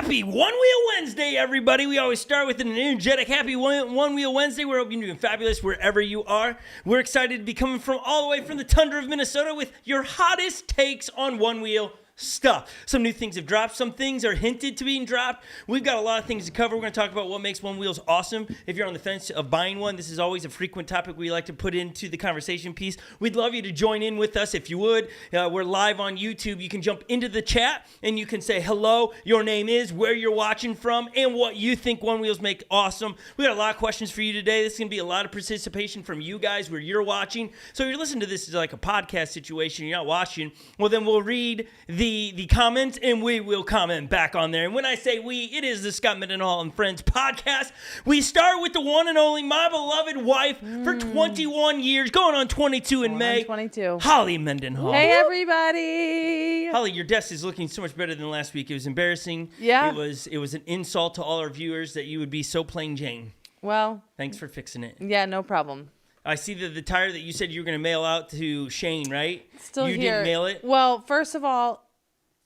Happy One Wheel Wednesday, everybody. We always start with an energetic Happy One Wheel Wednesday. We're hoping you're doing fabulous wherever you are. We're excited to be coming from all the way from the tundra of Minnesota with your hottest takes on one wheel stuff. Some new things have dropped. Some things are hinted to being dropped. We've got a lot of things to cover. We're going to talk about what makes one wheels awesome. If you're on the fence of buying one, this is always a frequent topic we like to put into the conversation piece. We'd love you to join in with us if you would. We're live on YouTube. You can jump into the chat and you can say hello, your name is, where you're watching from, and what you think one wheels make awesome. We got a lot of questions for you today. This is going to be a lot of participation from you guys where you're watching. So if you're listening to this as like a podcast situation, you're not watching, well then we'll read the comments and we will comment back on there. And when I say we, it is the Scot Mendenhall and Friends podcast. We start with the one and only, my beloved wife for 21 years, going on 22 in May. 22. Holly Mendenhall. Hey, everybody. Holly, your desk is looking so much better than last week. It was embarrassing. Yeah. It was an insult to all our viewers that you would be so plain Jane. Well. Thanks for fixing it. Yeah, no problem. I see that the tire that you said you were going to mail out to Shane, right? Still you here. Didn't mail it? Well, first of all,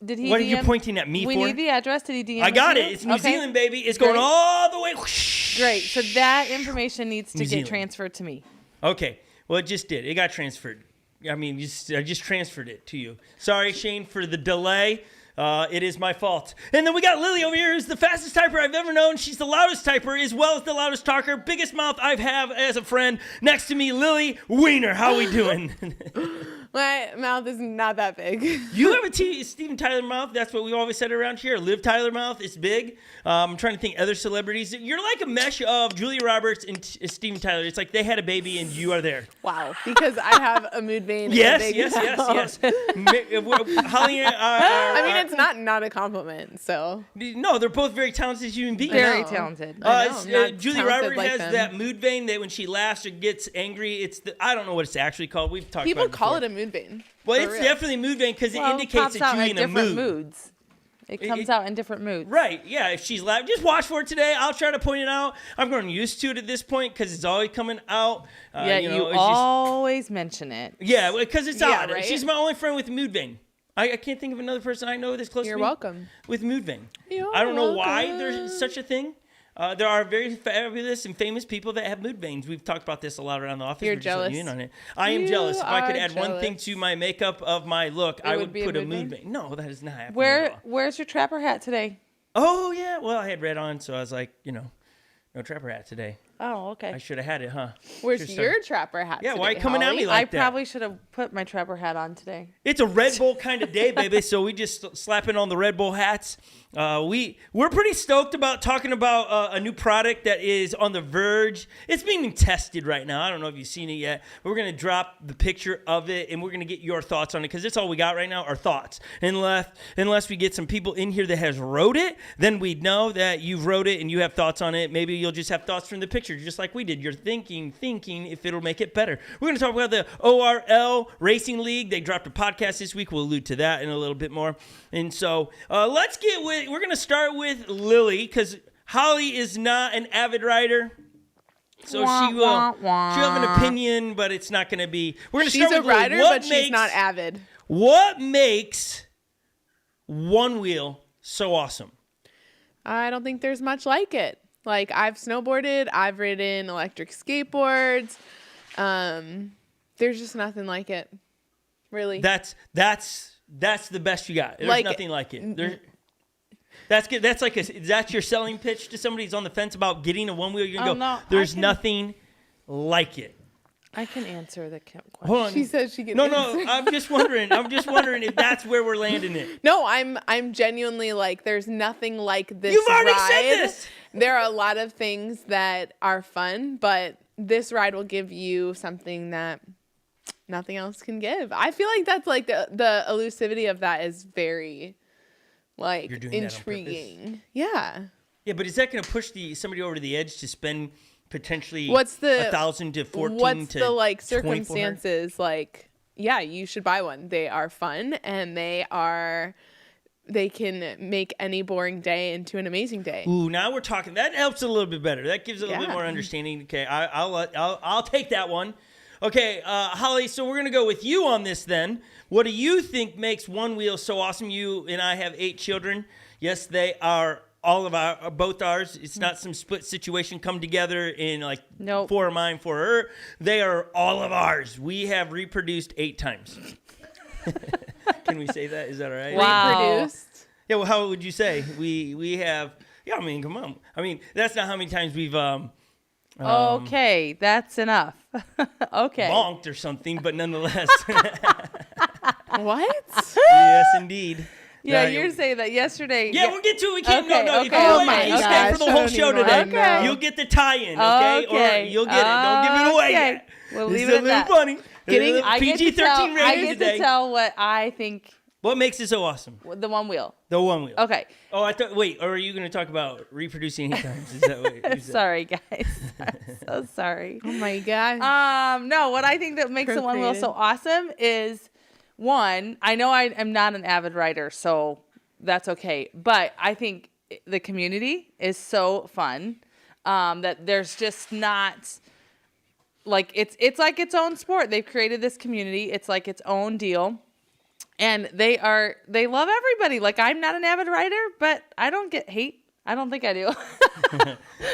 did he What DM? are you pointing at me we for? need the address. Did he DM? I got you? it. It's New Okay. Zealand, baby. It's going Great. all the way. Whoosh. Great. So that information needs to New get Zealand. transferred to me. Okay. Well, it just did. It got transferred. I mean, I just transferred it to you. Sorry, Shane, for the delay. It is my fault. And then we got Lily over here, who's the fastest typer I've ever known. She's the loudest typer as well as the loudest talker. Biggest mouth I've have as a friend. Next to me, Lily Wiener. How we doing? My mouth is not that big. You have a Steven Tyler mouth. That's what we always said around here. Liv Tyler mouth. It's big. I'm trying to think other celebrities. You're like a mesh of Julia Roberts and Steven Tyler. It's like they had a baby and you are there. Wow. Because I have a mood vein. Yes, and a big yes. mouth. Holly, I mean, it's not a compliment, so. no, they're both very talented human beings. Very know. talented. I know, I'm not Julia talented Roberts like has them. that mood vein that when she laughs or gets angry, I don't know what it's actually called. We've talked People about it call before. it a mood vein. Well, for it's real. definitely a mood vein because Well, it indicates pops that out you're in in a different mood. moods. It comes out in different moods. Right, yeah. If she's laughing, just watch for it today. I'll try to point it out. I'm growing used to it at this point because it's always coming out. Yeah, you you it's always mention it. yeah, because it's Yeah, odd. right? She's my only friend with mood vein. I can't think of another person I know that's close You're to me. welcome. With mood vein. You're I don't know why welcome. there's such a thing. There are very fabulous and famous people that have mood veins. We've talked about this a lot around the office. You're We're just letting you jealous. in on it. I am You jealous. If I could are add one thing jealous. to my makeup of my look, I would would be a put a mood mood vein? vein. No, that is not happening at all. Where's your trapper hat today? Oh, yeah. Well, I had red on, so I was like, no trapper hat today. Oh, okay. I should have had it, huh? Where's Should've your started- trapper hat Yeah, today, why coming at Holly? me like I that? probably should have put my trapper hat on today. It's a Red Bull kind of day, baby. So we just slapping on the Red Bull hats. We're pretty stoked about talking about a new product that is on the verge. It's being tested right now. I don't know if you've seen it yet. But we're gonna drop the picture of it, and we're gonna get your thoughts on it because that's all we got right now are thoughts. Unless we get some people in here that has wrote it, then we'd know that you've wrote it and you have thoughts on it. Maybe you'll just have thoughts from the picture, just like we did. You're thinking if it'll make it better. We're gonna talk about the ORL Racing League. They dropped a podcast this week. We'll allude to that in a little bit more. And so let's get with. We're gonna start with Lily because Holly is not an avid rider. So she will. She'll have an opinion, but it's not gonna be. We're gonna She's start a with Lily. rider, but she's not avid. What makes one wheel so awesome? I don't think there's much like it. Like, I've snowboarded, I've ridden electric skateboards. There's just nothing like it, really. That's the best you got. There's Like- nothing like it. That's good. That's like is that your selling pitch to somebody who's on the fence about getting a one wheel? You can go. No, There's nothing like it. I can answer the question. Hold on. She says she can No, answer. I'm just wondering if that's where we're landing it. No, I'm genuinely like, there's nothing like this. You've already ride. said this. There are a lot of things that are fun, but this ride will give you something that nothing else can give. I feel like that's like the elusivity of that is very like You're doing that on purpose? intriguing. Yeah. Yeah, but is that going to push somebody over the edge to spend potentially What's the 1,000 to 14 What's to the like 2400? circumstances like? Yeah, you should buy one. They are fun and they can make any boring day into an amazing day. Ooh, now we're talking. That helps a little bit better. That gives it a little bit Yeah. more understanding. Okay, I'll take that one. Okay, Holly, so we're going to go with you on this then. What do you think makes one wheel so awesome? You and I have 8 children. Yes, they are all of our both ours. It's not some split situation come together in like Nope. 4 of mine, 4 of her. They are all of ours. We have reproduced 8 times. Can we say that? Is that all right? Wow. Reproduced. Yeah. Well, how would you say we have? Yeah. I mean, come on. I mean, that's not how many times we've Okay, that's enough. Okay. bonked or something, but nonetheless. What? Yes, indeed. Yeah, That- you're saying that yesterday. Yeah, we'll get to it. We can't. Okay, no. If okay. you Oh wait, my if you stay gosh, for the I whole don't show even today, Okay. you'll get the tie-in, okay? Okay. Or you'll get it. Don't give it away Okay. yet. We'll This leave is it a at little that. funny. Getting- I get to tell- PG-13 I rating get today. to tell what I think. What makes it so awesome? The one wheel. The one wheel. Okay. Oh, I thought. Wait, or are you going to talk about reproducing 8 times? Is that what? Is that- Sorry, guys. I'm so sorry. Oh my god. No, what I think that makes the one wheel so awesome is, one, I know I am not an avid rider, so that's okay. But I think the community is so fun that there's just not like it's like its own sport. They've created this community. It's like its own deal. And they love everybody. Like, I'm not an avid rider, but I don't get hate. I don't think I do.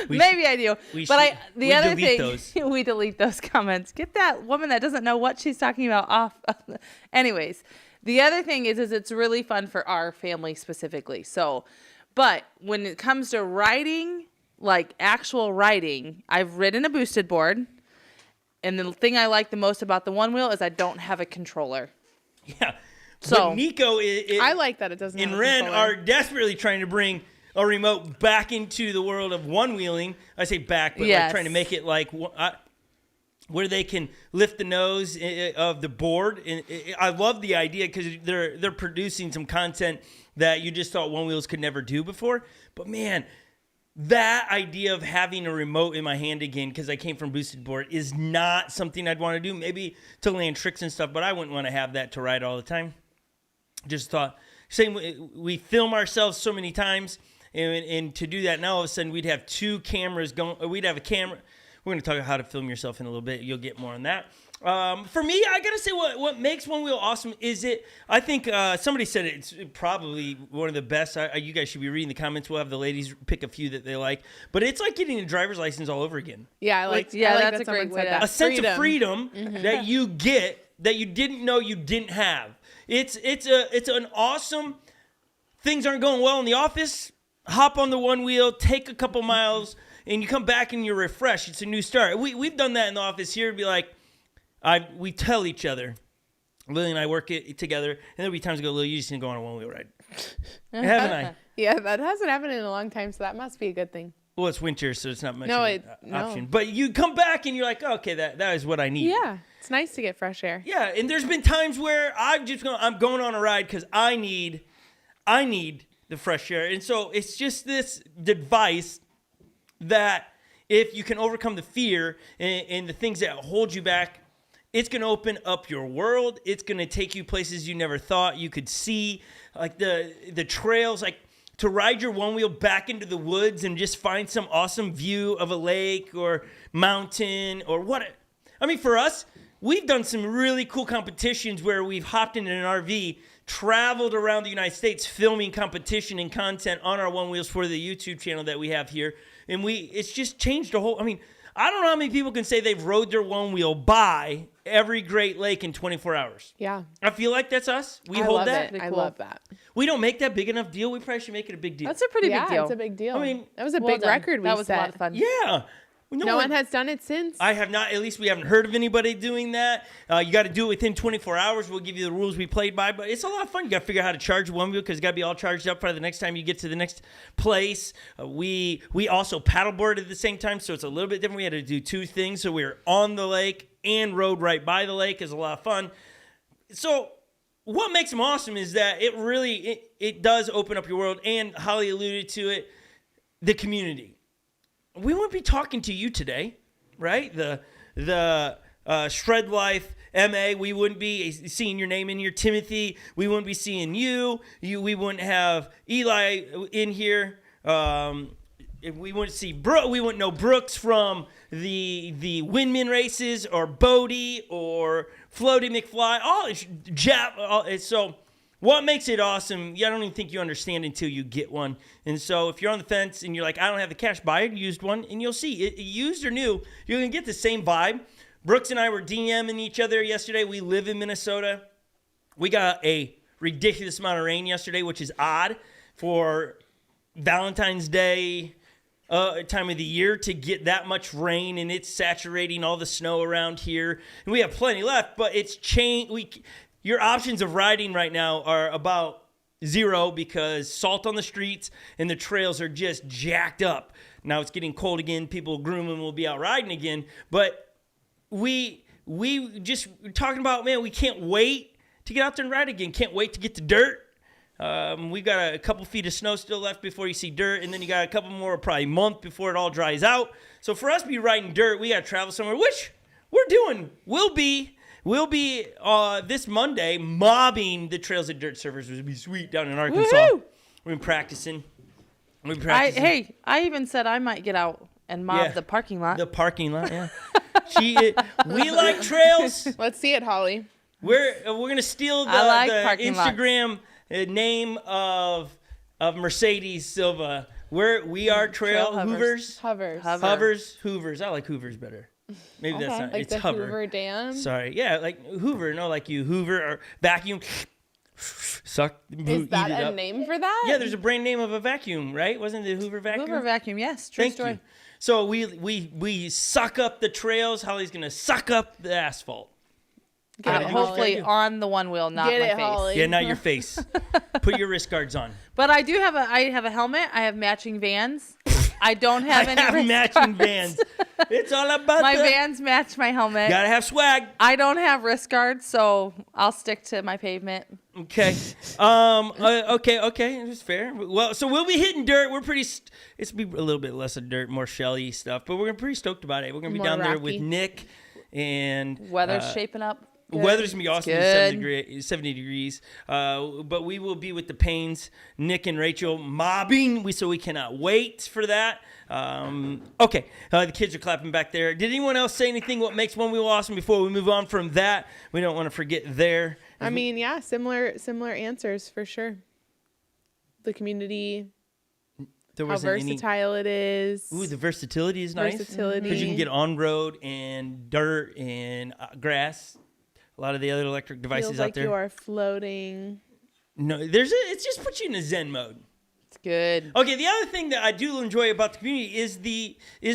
Maybe I do. The other delete thing, those. we delete those comments. Get that woman that doesn't know what she's talking about off. Anyways, the other thing is it's really fun for our family specifically. So, but when it comes to riding, like actual riding, I've ridden a boosted board. And the thing I like the most about the one wheel is I don't have a controller. Yeah. So- but Nico I like that it doesn't. and have a Ren controller. are desperately trying to bring a remote back into the world of one wheeling. I say back, but like Yes. trying to make it like where they can lift the nose of the board. And I love the idea because they're producing some content that you just thought one wheels could never do before. But man, that idea of having a remote in my hand again, because I came from boosted board, is not something I'd want to do. Maybe to land tricks and stuff, but I wouldn't want to have that to ride all the time. Just thought, we film ourselves so many times, and to do that now, all of a sudden we'd have 2 cameras going. We'd have a camera. We're going to talk about how to film yourself in a little bit. You'll get more on that. For me, I gotta say, what makes one wheel awesome is it. I think somebody said it's probably one of the best. You guys should be reading the comments. We'll have the ladies pick a few that they like, but it's like getting a driver's license all over again. Yeah, I like. Yeah, I like that's that a someone great way said to- that. A sense of freedom Mm-hmm. that you get that you didn't know you didn't have. It's an awesome. Things aren't going well in the office. Hop on the one wheel, take a couple miles, and you come back and you're refreshed. It's a new start. We've done that in the office here. Be like, we tell each other. Lily and I work it together, and there'll be times I go, Lily, you just need to go on a one wheel ride. Haven't I? Yeah, that hasn't happened in a long time, so that must be a good thing. Well, it's winter, so it's not much No, of an option. But you come back and you're like, oh, okay, that is what I need. Yeah, it's nice to get fresh air. Yeah, and there's been times where I'm going on a ride because I need the fresh air, and so it's just this device that if you can overcome the fear and the things that hold you back, it's going to open up your world. It's going to take you places you never thought you could see, like the trails, like to ride your one wheel back into the woods and just find some awesome view of a lake or mountain or what. I mean, for us, we've done some really cool competitions where we've hopped in an RV, traveled around the United States, filming competition and content on our one wheels for the YouTube channel that we have here. And it's just changed the whole, I mean, I don't know how many people can say they've rode their one wheel by every Great Lake in 24 hours. Yeah, I feel like that's us. We I hold love that. it. I Cool. love that. We don't make that big enough deal. We probably should make it a big deal. That's a pretty Yeah, big deal. it's a big deal. I mean, that was a Well big done. record we That was set. a lot of fun. yeah. No one has done it since. I have not. At least we haven't heard of anybody doing that. You got to do it within 24 hours. We'll give you the rules we played by, but it's a lot of fun. You got to figure out how to charge one wheel because you got to be all charged up for the next time you get to the next place. We also paddleboard at the same time, so it's a little bit different. We had to do 2 things, so we were on the lake and rode right by the lake. Is a lot of fun. So what makes them awesome is that it really it does open up your world, and Holly alluded to it, the community. We wouldn't be talking to you today, right? The Shred Life MA, we wouldn't be seeing your name in here. Timothy, we wouldn't be seeing you. We wouldn't have Eli in here. We wouldn't see we wouldn't know Brooks from the Windman races, or Bodie, or Floaty McFly. So what makes it awesome, I don't even think you understand until you get one. And so if you're on the fence and you're like, I don't have the cash, buy a used one, and you'll see. Used or new, you're going to get the same vibe. Brooks and I were DMing each other yesterday. We live in Minnesota. We got a ridiculous amount of rain yesterday, which is odd for Valentine's Day time of the year to get that much rain, and it's saturating all the snow around here. And we have plenty left, but it's changed. Your options of riding right now are about zero because salt on the streets and the trails are just jacked up. Now it's getting cold again. People grooming will be out riding again. But we just talking about, man, we can't wait to get out there and ride again. Can't wait to get to dirt. We've got a couple feet of snow still left before you see dirt, and then you got a couple more, probably a month before it all dries out. So for us to be riding dirt, we got to travel somewhere, which we're doing. We'll be this Monday mobbing the trails at Dirt Surfers, which would be sweet down in Arkansas. Woo-hoo! We've been practicing. I even said I might get out and mob the parking lot. The parking lot, yeah. We like trails. Let's see it, Holly. We're gonna steal the Instagram name of Mercedes Silva. We are trail hoovers. Hoovers. I like hoovers better. Maybe that's not. Like it's the hover. Hoover Dam. Sorry, yeah, like Hoover. No, like you Hoover or vacuum. Suck. Is that a name for that? Yeah, there's a brand name of a vacuum, right? Wasn't it the Hoover vacuum? Hoover vacuum, yes. True story. You. So we suck up the trails. Holly's gonna suck up the asphalt. Hopefully on the one wheel, not my face. Holly. Yeah, not your face. Put your wrist guards on. But I have a helmet. I have matching Vans. I don't have any wrist matching guards. Vans. It's all about my Vans match my helmet. Gotta have swag. I don't have wrist guards, so I'll stick to my pavement. Okay. Okay. It's fair. Well, so we'll be hitting dirt. It's be a little bit less of dirt, more shelly stuff, but we're pretty stoked about it. We're gonna be down there with Nick, and weather's shaping up. Good. Weather's gonna be awesome. 70 degrees. But we will be with the Paynes, Nick and Rachel mobbing. So we cannot wait for that. Okay. The kids are clapping back there. Did anyone else say anything? What makes One Wheel awesome? Before we move on from that, we don't want to forget there. I mean, yeah, similar answers for sure. The community. How versatile it is. Ooh, the versatility is nice. Versatility. Because you can get on road and dirt and grass. A lot of the other electric devices Feels out like there. You are floating. No, it just puts you in a Zen mode. It's good. Okay, the other thing that I do enjoy about the community is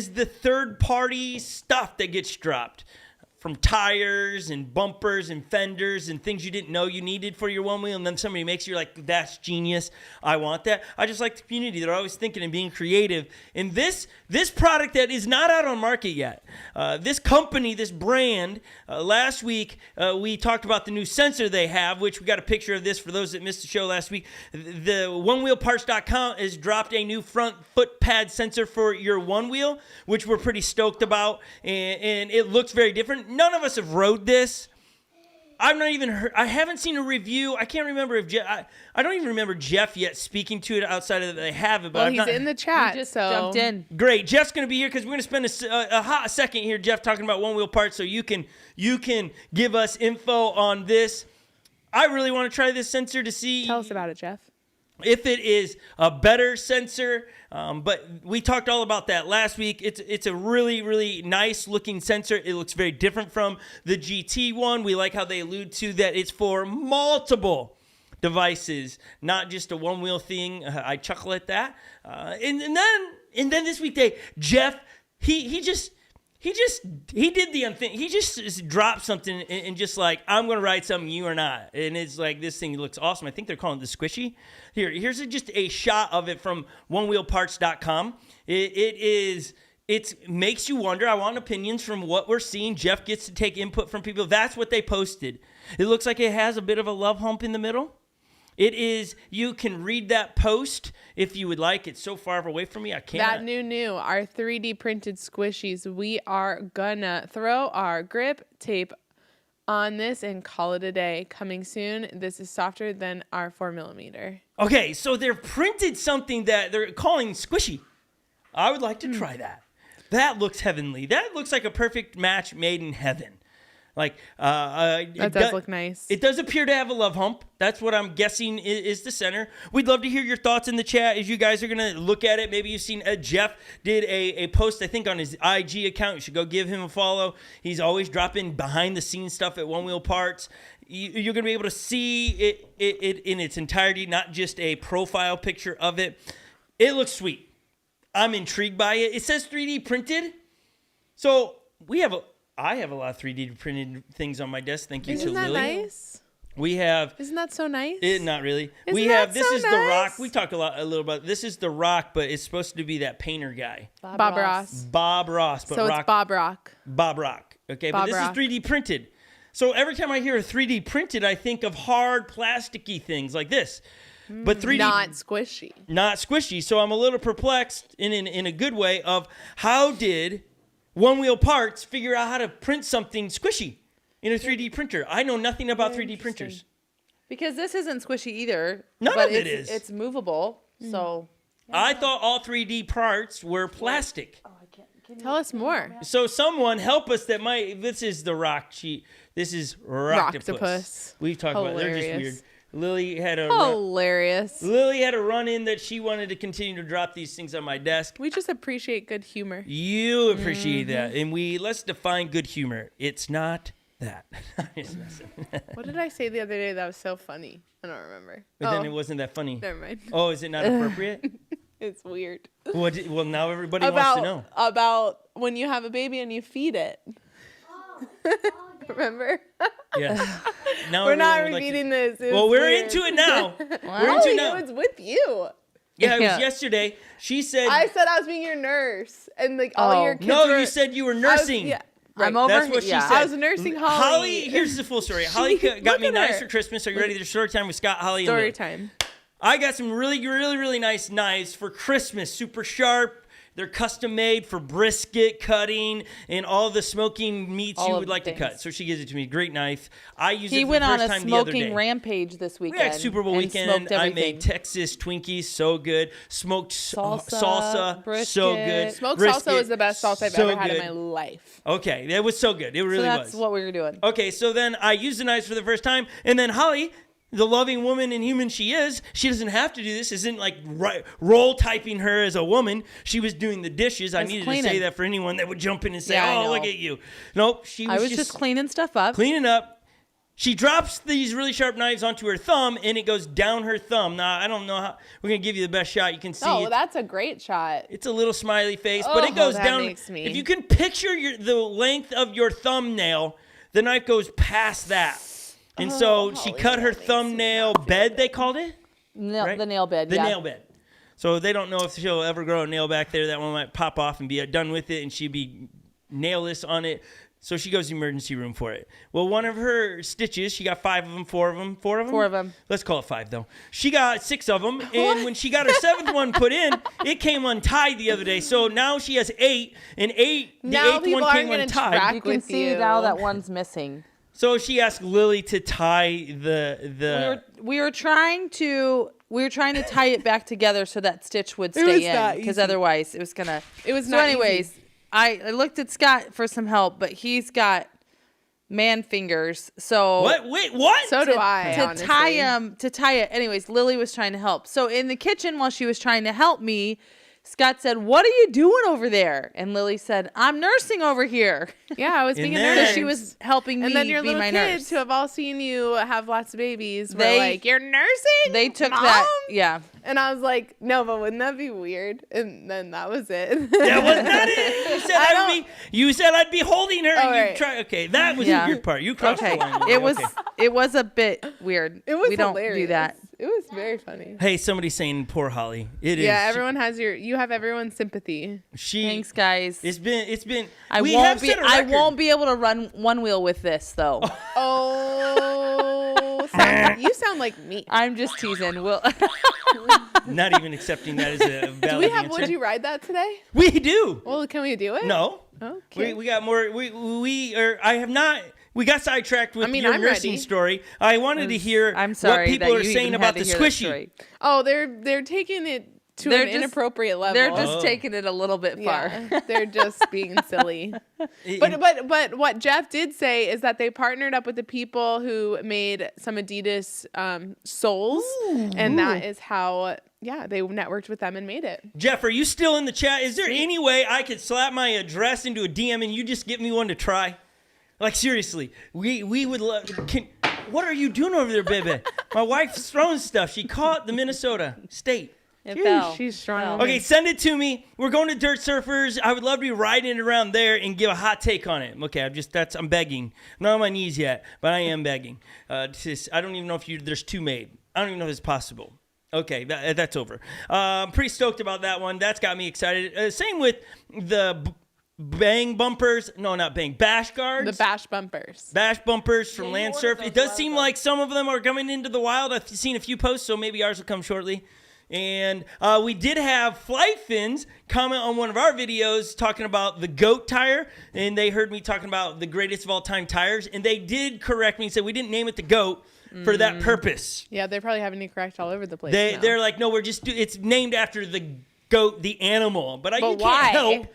the third party stuff that gets dropped. From tires and bumpers and fenders and things you didn't know you needed for your one wheel, and then somebody makes you like, that's genius. I want that. I just like the community. They're always thinking and being creative. And this product that is not out on market yet, this company, this brand, last week we talked about the new sensor they have, which we got a picture of this for those that missed the show last week. The onewheelparts.com has dropped a new front foot pad sensor for your one wheel, which we're pretty stoked about, and it looks very different. None of us have rode this. I haven't seen a review. I can't remember if I don't even remember Jeff yet speaking to it outside of that they have it. But he's in the chat. He just so jumped in. Great. Jeff's going to be here because we're going to spend a hot second here, Jeff, talking about one wheel parts so you can give us info on this. I really want to try this sensor to see. Tell us about it, Jeff. If it is a better sensor, but we talked all about that last week. It's a really, really nice looking sensor. It looks very different from the GT one. We like how they allude to that it's for multiple devices, not just a one wheel thing. I chuckle at that. And then this week, Jeff, he did the unthink. He just dropped something and just like, I'm going to write something you are not. And it's like, this thing looks awesome. I think they're calling it the Squishy. Here's just a shot of it from onewheelparts.com. It makes you wonder. I want opinions from what we're seeing. Jeff gets to take input from people. That's what they posted. It looks like it has a bit of a love hump in the middle. It is, you can read that post if you would like. It's so far away from me, I can't. That new, our 3D printed squishies. We are gonna throw our grip tape on this and call it a day. Coming soon. This is softer than our 4mm. Okay, so they've printed something that they're calling squishy. I would like to try that. That looks heavenly. That looks like a perfect match made in heaven. Like That does look nice. It does appear to have a love hump. That's what I'm guessing is the center. We'd love to hear your thoughts in the chat as you guys are going to look at it. Maybe you've seen Jeff did a post, I think, on his IG account. You should go give him a follow. He's always dropping behind-the-scenes stuff at Onewheel Parts. You're going to be able to see it in its entirety, not just a profile picture of it. It looks sweet. I'm intrigued by it. It says 3D printed. So I have a lot of 3D printed things on my desk. Thank you to Lily. Isn't that nice? We have. Isn't that so nice? Not really. Isn't we have. that This so is The nice? Rock. We talked a little about. This is The Rock, but it's supposed to be that painter guy. Bob Ross. Bob Ross. But So Rock, it's Bob Rock. Bob Rock. Okay, Bob but this Rock. is 3D printed. So every time I hear a 3D printed, I think of hard, plasticky things like this. But 3D Not squishy. not squishy. So I'm a little perplexed in a good way of how did Onewheel Parts figure out how to print something squishy in a 3D printer? I know nothing about 3D printers. Because this isn't squishy either. None but of it is. It's movable. So I thought all 3D parts were plastic. Tell us more. So someone help us this is The Rock sheet. This is Rocktopus. Rocktopus. We've talked about it. They're just Hilarious. weird. Lily had a Hilarious. run in that she wanted to continue to drop these things on my desk. We just appreciate good humor. You appreciate that. And let's define good humor. It's not that. Just messing. What did I say the other day that was so funny? I don't remember. But then it wasn't that funny. Never mind. Oh, is it not appropriate? It's weird. Well, now everybody wants to know. About when you have a baby and you feed it. Remember? Yes. Now We're not everyone would like to- repeating this. It Well, was we're weird. into it now. We're into Holly, it now. it was with you. Yeah, it was Yeah. yesterday. She said, I said I was being your nurse, and like all Oh. your kids no, were, you said you were I was- nursing. yeah, I'm right. over. That's what she yeah. said. I was nursing Holly. Holly, here's the full story. Holly got Look me at knives her. for Christmas. Are you ready? There's story time with Scott, Holly, and Story Lily. time. I got some really, really, really nice knives for Christmas. Super sharp. They're custom made for brisket cutting and all the smoking meats All you of would the like to things. cut. So she gives it to me. Great knife. I used it He for went the on first a time the other day. smoking rampage this We weekend. had Super Bowl and weekend. smoked I everything. made Texas Twinkies, so good. Smoked Salsa, so brisket. good. Smoked Brisket, salsa was the best salsa I've so ever had in good. my life. Okay, that was so good. It So really that's was. what we were doing. Okay, so then I used the knives for the first time, and then Holly, the loving woman and human she is, she doesn't have to do this. Isn't like roll typing her as a woman. She was doing the dishes. I Just needed to cleaning. say that for anyone that would jump in and say, Yeah, I "Oh, know. look at you." Nope, she was, I was just cleaning stuff up. cleaning up. She drops these really sharp knives onto her thumb, and it goes down her thumb. Now I don't know how. We're gonna give you the best shot you can see. Oh, that's a great shot. It's a little smiley face, but it Oh, goes that down. makes me- If you can picture the length of your thumbnail, the knife goes past that. And so she Holly, cut her that makes me thumbnail not feel bed, they called it? Right? The nail bed. The yeah. nail bed. So they don't know if she'll ever grow a nail back there. That one might pop off and be done with it, and she'd be nailless on it. So she goes to the emergency room for it. Well, one of her stitches, she got 5 of them, 4 of them, 4 of them? 4 of them. Let's call it 5, though. She got 6 of them, and when she got her 7th one put in, it came untied the other day. So now she has 8, and the Now 8th people one aren't came gonna untied. track You can with see you. now that one's missing. So she asked Lily to tie the We were trying to tie it back together so that stitch would was stay in, not because easy. otherwise it was gonna. It was So not anyways, easy. I looked at Scott for some help, but he's got man fingers. So What? Wait, what? So do I. to honestly. tie it. Anyways, Lily was trying to help. So in the kitchen while she was trying to help me, Scott said, "What are you doing over there?" And Lily said, "I'm nursing over here." Yeah, I was And being a then- nurse. So she was helping me And then your be little my kids nurse. who have all seen you have lots of babies were They- like, "You're nursing?" They took Mom?" that. Yeah. And I was like, "No, but wouldn't that be weird?" And then that was it. That was not it. You said you said I'd be holding her. Oh, and you right. try. Okay, that was Yeah. your part. You crossed Okay. the line. It was Okay. it was a bit weird. It was we don't hilarious. do that. It was very funny. Hey, somebody's saying poor Holly. It is. Yeah, everyone has you have everyone's sympathy. She. Thanks, guys. It's been. I we have won't be set a I record. won't be able to run one wheel with this though. Oh, you sound like me. I'm just teasing. We'll Not even accepting that as a valid Do we have? answer. Would you ride that today? We do. Well, can we do it? No. Okay. We got more. I have not. We got sidetracked with I mean, your I'm nursing ready. story. I wanted to hear I'm sorry what people that are you saying even about had the to hear that squishy. story. Oh, they're taking it to an inappropriate level. They're just taking it a little bit far. Yeah, they're just being silly. But what Jeff did say is that they partnered up with the people who made some Adidas soles, and that is how they networked with them and made it. Jeff, are you still in the chat? Is there any way I could slap my address into a DM and you just give me one to try? Like, seriously, we would love. What are you doing over there, baby? My wife's throwing stuff. She caught the Minnesota State. It fell. She's strong. Okay, send it to me. We're going to Dirt Surfers. I would love to be riding around there and give a hot take on it. Okay, I'm begging. I'm not on my knees yet, but I am begging. I don't even know if there's two made. I don't even know if it's possible. Okay, that's over. I'm pretty stoked about that one. That's got me excited. Same with the bang bumpers. No, not bang. Bash guards. The bash bumpers. Bash bumpers from Land Surf. It does seem like some of them are coming into the wild. I've seen a few posts, so maybe ours will come shortly. And we did have FlightFins comment on one of our videos talking about the GOAT tire, and they heard me talking about the greatest of all time tires, and they did correct me and said we didn't name it the GOAT for that purpose. Yeah, they're probably having to correct all over the place. They're like, no, it's named after the GOAT, the animal. But you why? Can't help.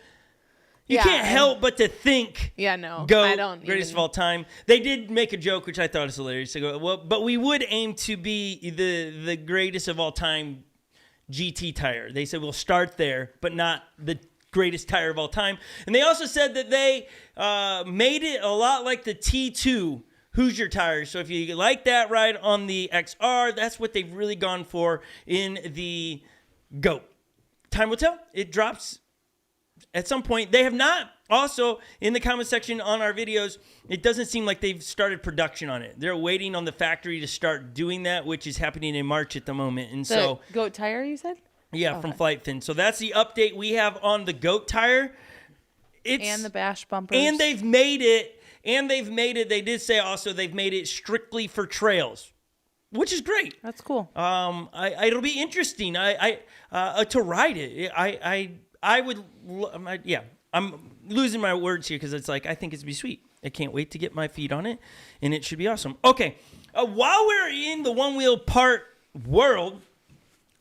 You can't help but to think. Yeah, no, GOAT, I don't. Greatest of all time. They did make a joke, which I thought was hilarious. They go, well, but we would aim to be the greatest of all time GT tire. They said we'll start there, but not the greatest tire of all time. And they also said that they made it a lot like the T2 Hoosier tires. So if you like that ride on the XR, that's what they've really gone for in the GOAT. Time will tell. It drops at some point. They have not. Also, in the comment section on our videos, it doesn't seem like they've started production on it. They're waiting on the factory to start doing that, which is happening in March at the moment. And the GOAT tire, you said? Yeah, from FlightFins. So that's the update we have on the GOAT tire. And the bash bumpers. And they've made it. They did say also they've made it strictly for trails, which is great. That's cool. It'll be interesting. To ride it. I'm losing my words here because it's like I think it's be sweet. I can't wait to get my feet on it, and it should be awesome. Okay, while we're in the one wheel part world,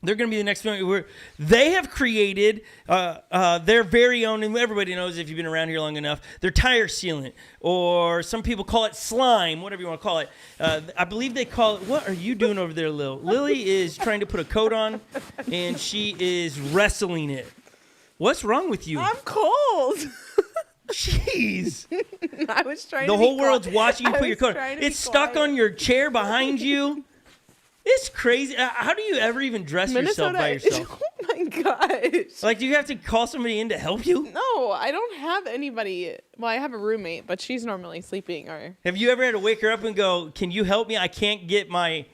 they're going to be the next one. Where they have created their very own, and everybody knows if you've been around here long enough, their tire sealant, or some people call it slime, whatever you want to call it. I believe they call it. What are you doing over there, Lil? Lily is trying to put a coat on, and she is wrestling it. What's wrong with you? I'm cold. Jeez. I was trying the to whole world's watching you put your coat on. It's stuck quiet. on your chair behind you. It's crazy. How do you ever even dress yourself by yourself? Oh my gosh. Like, do you have to call somebody in to help you? No, I don't have anybody. Well, I have a roommate, but she's normally sleeping. Or have you ever had to wake her up and go, can you help me? I can't get my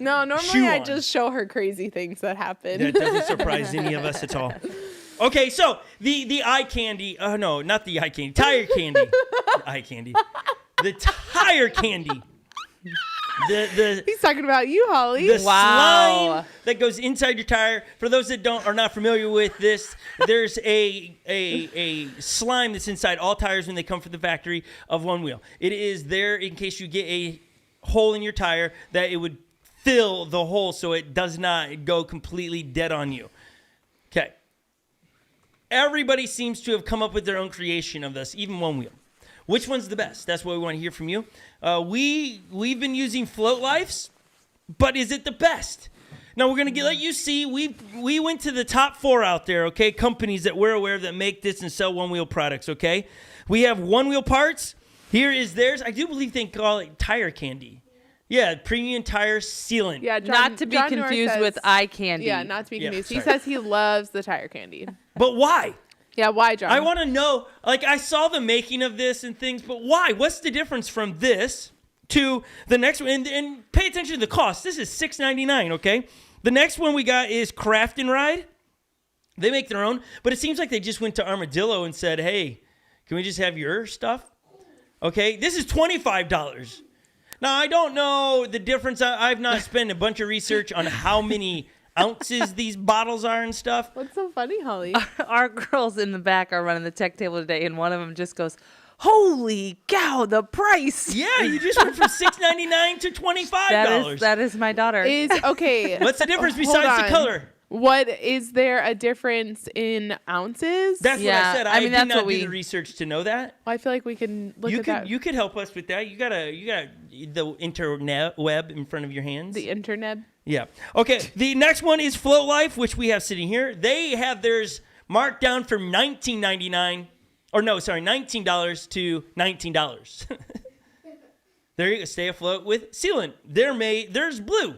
No, normally I just show her crazy things that happen. That doesn't surprise any of us at all. Okay, so the eye candy. Oh, no, not the eye candy. Tire candy. Eye candy. The tire candy. He's talking about you, Holly. The slime that goes inside your tire. For those that are not familiar with this, there's a slime that's inside all tires when they come from the factory of Onewheel. It is there in case you get a hole in your tire that it would fill the hole so it does not go completely dead on you. Okay. Everybody seems to have come up with their own creation of this, even Onewheel. Which one's the best? That's what we want to hear from you. We've been using Float Lifes, but is it the best? Now we're gonna let you see. We went to the top 4 out there, okay? Companies that we're aware of that make this and sell Onewheel products, okay? We have Onewheel Parts. Here is theirs. I do believe they call it tire candy. Yeah, premium tire sealant. Yeah, not to be confused with eye candy. Yeah, not to be confused. He says he loves the tire candy. But why? Yeah, why, John? I want to know. Like, I saw the making of this and things, but why? What's the difference from this to the next one? And pay attention to the cost. This is $6.99, okay? The next one we got is Craft and Ride. They make their own, but it seems like they just went to Armadillo and said, hey, can we just have your stuff? Okay, this is $25. Now, I don't know the difference. I've not spent a bunch of research on how many ounces these bottles are and stuff. What's so funny, Holly? Our girls in the back are running the tech table today, and one of them just goes, holy cow, the price. Yeah, you just went from $6.99 to $25. That is my daughter. Okay. What's the difference besides the color? What is there a difference in ounces? That's what I said. I mean, that's did not what do the research to know that. Well, I feel like we can look at that. You could help us with that. You got the internet web in front of your hands. The internet. Yeah. Okay. The next one is Float Life, which we have sitting here. They have theirs marked down from $19 to $19. There you go. Stay afloat with sealant. There's blue.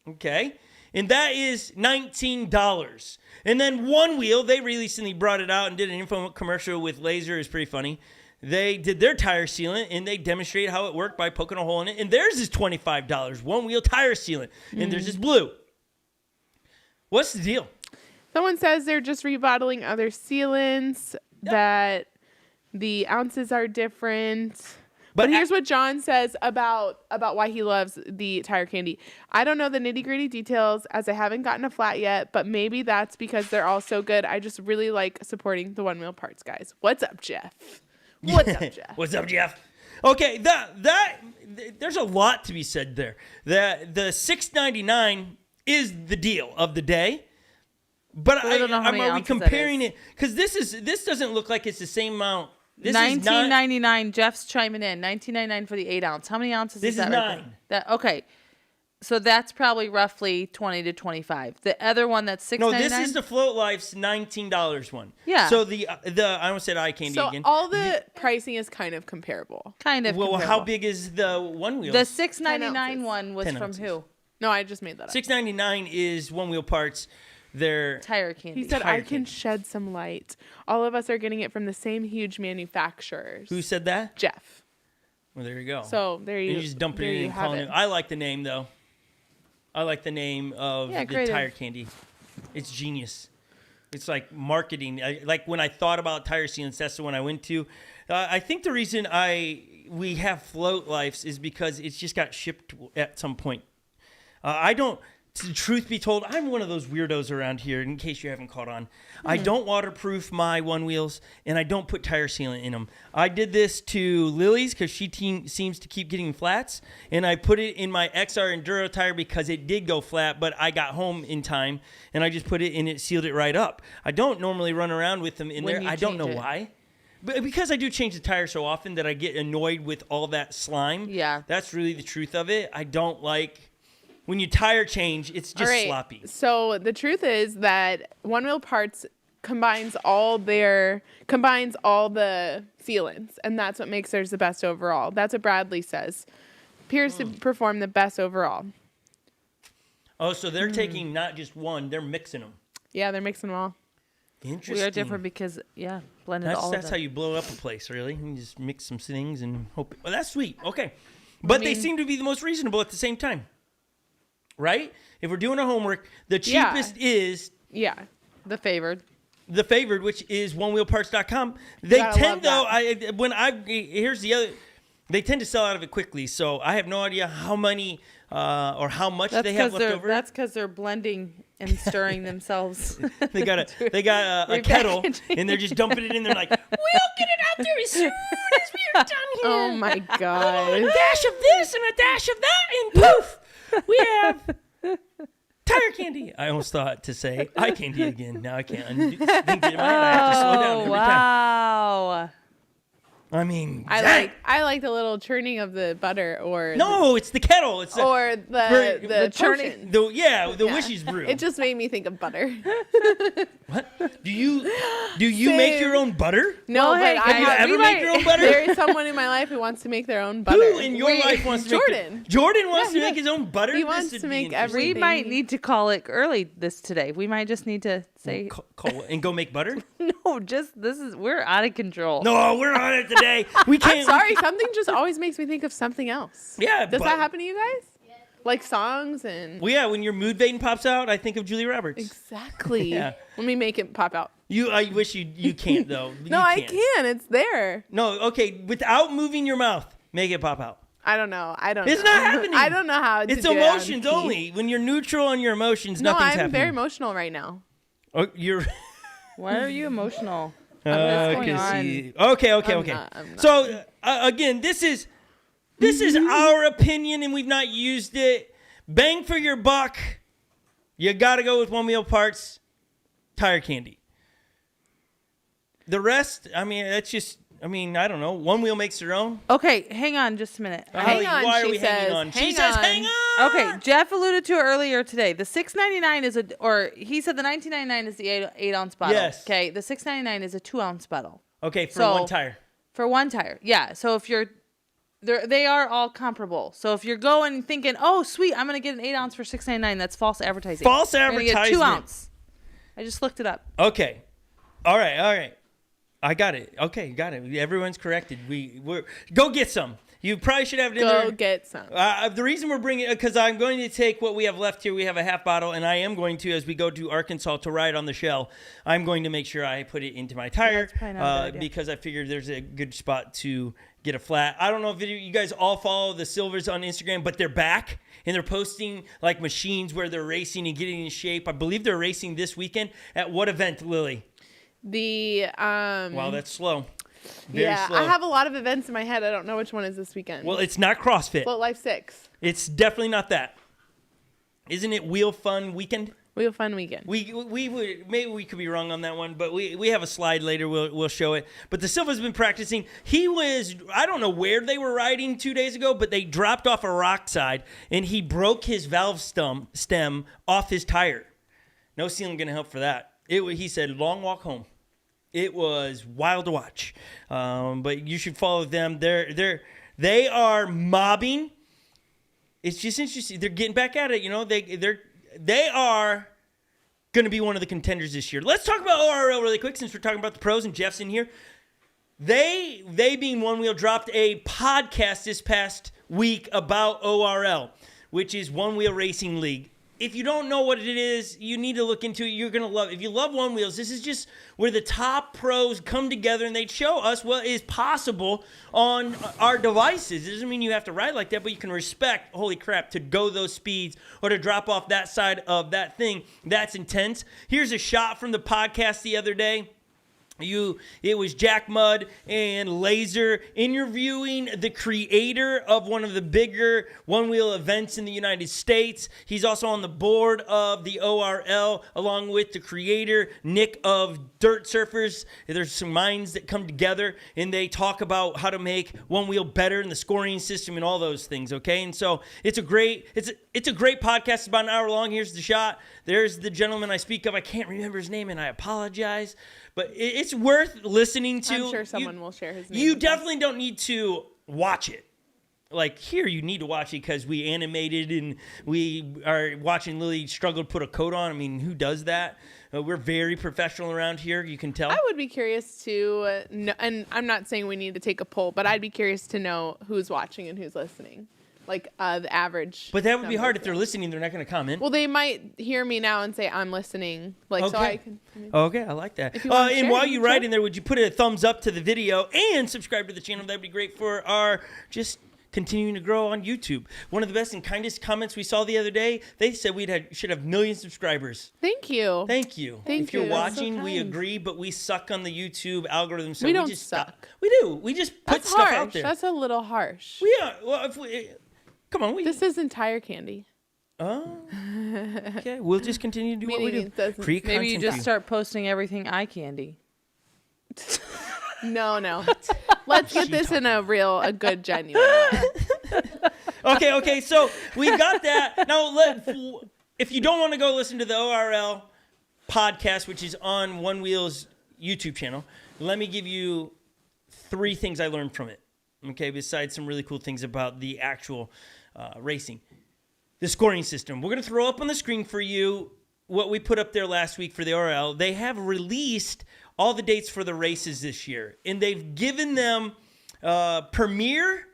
Okay. And that is $19. And then Onewheel, they recently brought it out and did an info commercial with laser. It was pretty funny. They did their tire sealant, and they demonstrated how it worked by poking a hole in it. And theirs is $25. Onewheel tire sealant. And theirs is blue. What's the deal? Someone says they're just rebottling other sealants, that the ounces are different. But here's what John says about why he loves the tire candy. I don't know the nitty-gritty details as I haven't gotten a flat yet, but maybe that's because they're all so good. I just really like supporting the Onewheel parts guys. What's up, Jeff? What's up, Jeff? What's up, Jeff? Okay, there's a lot to be said there. The $6.99 is the deal of the day. But I don't know how many are we ounces comparing it? Because this doesn't look like it's the same amount. This $19.99. Jeff's chiming in. $19.99 for the 8 ounce. How many ounces is that? This is right 9. There? Okay, so that's probably roughly 20 to 25. The other one that's $6.99. No, this is the Float Life's $19 one. Yeah. So the I almost said eye candy again. So all the pricing is kind of comparable. Kind of. Well, comparable. how big is the Onewheel? The $6.99 one was 10 from ounces. who? No, I just made that up. $6.99 is Onewheel parts. They're Tire candy. He said, Tire I can candy. shed some light. All of us are getting it from the same huge manufacturers. Who said that? Jeff. Well, there you go. So there you And you just dump it there in you and have call it. I like the name though. I like the name of the creative. tire candy. It's genius. It's like marketing. Like when I thought about tire sealants, that's the one I went to. I think the reason we have Float Lifes is because it's just got shipped at some point. I don't. To truth be told, I'm one of those weirdos around here, in case you haven't caught on. I don't waterproof my Onewheels, and I don't put tire sealant in them. I did this to Lily's because she seems to keep getting flats, and I put it in my XR Enduro tire because it did go flat, but I got home in time, and I just put it in, it sealed it right up. I don't normally run around with them in When there. you I don't know change it. why. But because I do change the tire so often that I get annoyed with all that slime. Yeah. That's really the truth of it. I don't like... When you tire change, it's just All right. sloppy. So the truth is that Onewheel Parts combines all the sealants, and that's what makes theirs the best overall. That's what Bradley says. Appears to perform the best overall. Oh, so they're taking not just one, they're mixing them. Yeah, they're mixing them all. Interesting. We are different because, blended all That's of how them. you blow up a place, really. You just mix some things and hope. Well, that's sweet. Okay. But they seem to be the most reasonable at the same time. Right? If we're doing our homework, the cheapest is Yeah. The favored. the favored, which is onewheelparts.com. They Gotta tend love though, here's the other, they tend to sell out of it quickly. So I have no idea how many or how much they have left over. That's because they're blending and stirring themselves. They got a kettle and they're just dumping it in there like, we'll get it out there as soon as we're done here. Oh my A god. dash of this and a dash of that, and poof, we have tire candy. I almost thought to say eye candy again. Now I can't think it in my head. I have to slow down every time. Wow. I mean, I like the little churning of the butter or no, it's the kettle. It's or the churning. the wishes brew. It just made me think of butter. What? Do you make your own butter? No, Well, hey, but guys, You I ever make your own butter? there is someone in my life who wants to make their own butter. Who in your life wants to make Jordan. Jordan wants Yeah, to make his own butter? He This wants would to be make interesting. We everything. might need to call it early today. We might just need to say Call and go make butter? no. We're out of control. No, we're on it today. We can't. I'm sorry, something just always makes me think of something else. Yeah, Does but- that happen to you guys? Like songs and Well, yeah, when your mood vein pops out, I think of Julia Roberts. exactly. Yeah. Let me make it pop out. I wish you can't though. No, You I can't. can. It's there. No, okay, without moving your mouth, make it pop out. I don't know. It's know. not happening. I don't know how to It's do it on emotions key. only. When you're neutral on your emotions, No, nothing's I'm happening. very emotional right now. Oh, you're. Why are you emotional? I going can on? see. Okay. I'm not. So again, this is our opinion, and we've not used it. Bang for your buck. You got to go with One Wheel Parts tire candy. The rest, I mean, that's just, I mean, I don't know. One Wheel makes their own. Okay, hang on just a minute. Hang on, Why are she we hanging says. on? She Hang says, on. hang on. Okay, Jeff alluded to it earlier today. The $6.99 is he said the $19.99 is the 8-ounce bottle. Yes. Okay, the $6.99 is a 2-ounce bottle. Okay, for one tire. For one tire, yeah. So if they are all comparable. So if you're going thinking, oh, sweet, I'm going to get an 8-ounce for $6.99, that's false advertising. False You're gonna advertisement. get 2-ounce. I just looked it up. Okay. All right. I got it. Okay, got it. Everyone's corrected. We're go get some. You probably should have it in there. Go get some. The reason we're bringing it, because I'm going to take what we have left here. We have a half bottle, and I am going to, as we go to Arkansas to ride on the shell, I'm going to make sure I put it into my tire that's probably not a bad idea. because I figured there's a good spot to get a flat. I don't know if you guys all follow the Silvers on Instagram, but they're back, and they're posting like machines where they're racing and getting in shape. I believe they're racing this weekend. At what event, Lily? Wow, that's slow. Very slow. I have a lot of events in my head. I don't know which one is this weekend. Well, it's not CrossFit. Float Life 6. It's definitely not that. Isn't it Wheel Fun Weekend? Wheel Fun Weekend. We would, maybe we could be wrong on that one, but we have a slide later. We'll show it. But the Silva's been practicing. I don't know where they were riding 2 days ago, but they dropped off a rock side, and he broke his valve stem off his tire. No sealant going to help for that. He said, long walk home. It was wild to watch, but you should follow them. They are mobbing. It's just interesting. They're getting back at it. You know, they are going to be one of the contenders this year. Let's talk about ORL really quick since we're talking about the pros and Jeff's in here. They being One Wheel dropped a podcast this past week about ORL, which is One Wheel Racing League. If you don't know what it is, you need to look into it. You're going to love it. If you love One Wheels, this is just where the top pros come together and they show us what is possible on our devices. It doesn't mean you have to ride like that, but you can respect, holy crap, to go those speeds or to drop off that side of that thing. That's intense. Here's a shot from the podcast the other day. It was Jack Mudd and Laser interviewing the creator of one of the bigger one-wheel events in the United States. He's also on the board of the ORL, along with the creator, Nick of Dirt Surfers. There's some minds that come together, and they talk about how to make one-wheel better and the scoring system and all those things, okay? And so it's a great podcast. It's about an hour long. Here's the shot. There's the gentleman I speak of. I can't remember his name, and I apologize. But it's worth listening to. I'm sure someone will share his name. You definitely don't need to watch it. Like here, you need to watch it because we animated and we are watching Lily struggle to put a coat on. I mean, who does that? We're very professional around here. You can tell. I would be curious to know, and I'm not saying we need to take a poll, but I'd be curious to know who's watching and who's listening. Like the average. But that would be hard if they're listening. They're not going to comment. Well, they might hear me now and say I'm listening. Like okay. so I can. Okay, I like that. And while you write in there, would you put a thumbs up to the video and subscribe to the channel? That'd be great for our just continuing to grow on YouTube. One of the best and kindest comments we saw the other day. They said should have million subscribers. Thank you. Thank you. If you're watching, we agree, but we suck on the YouTube algorithm. So we don't just suck. We do. We just put stuff out there. That's a little harsh. Yeah. Well, come on. This is entire candy. Oh. Okay. We'll just continue to do what we do. Maybe you just start posting everything eye candy. No. Let's get this in a good, genuine way. Okay. So we got that. Now, if you don't want to go listen to the ORL podcast, which is on One Wheel's YouTube channel, let me give you 3 things I learned from it. Okay, besides some really cool things about the actual racing. The scoring system. We're going to throw up on the screen for you what we put up there last week for the ORL. They have released all the dates for the races this year, and they've given them Premier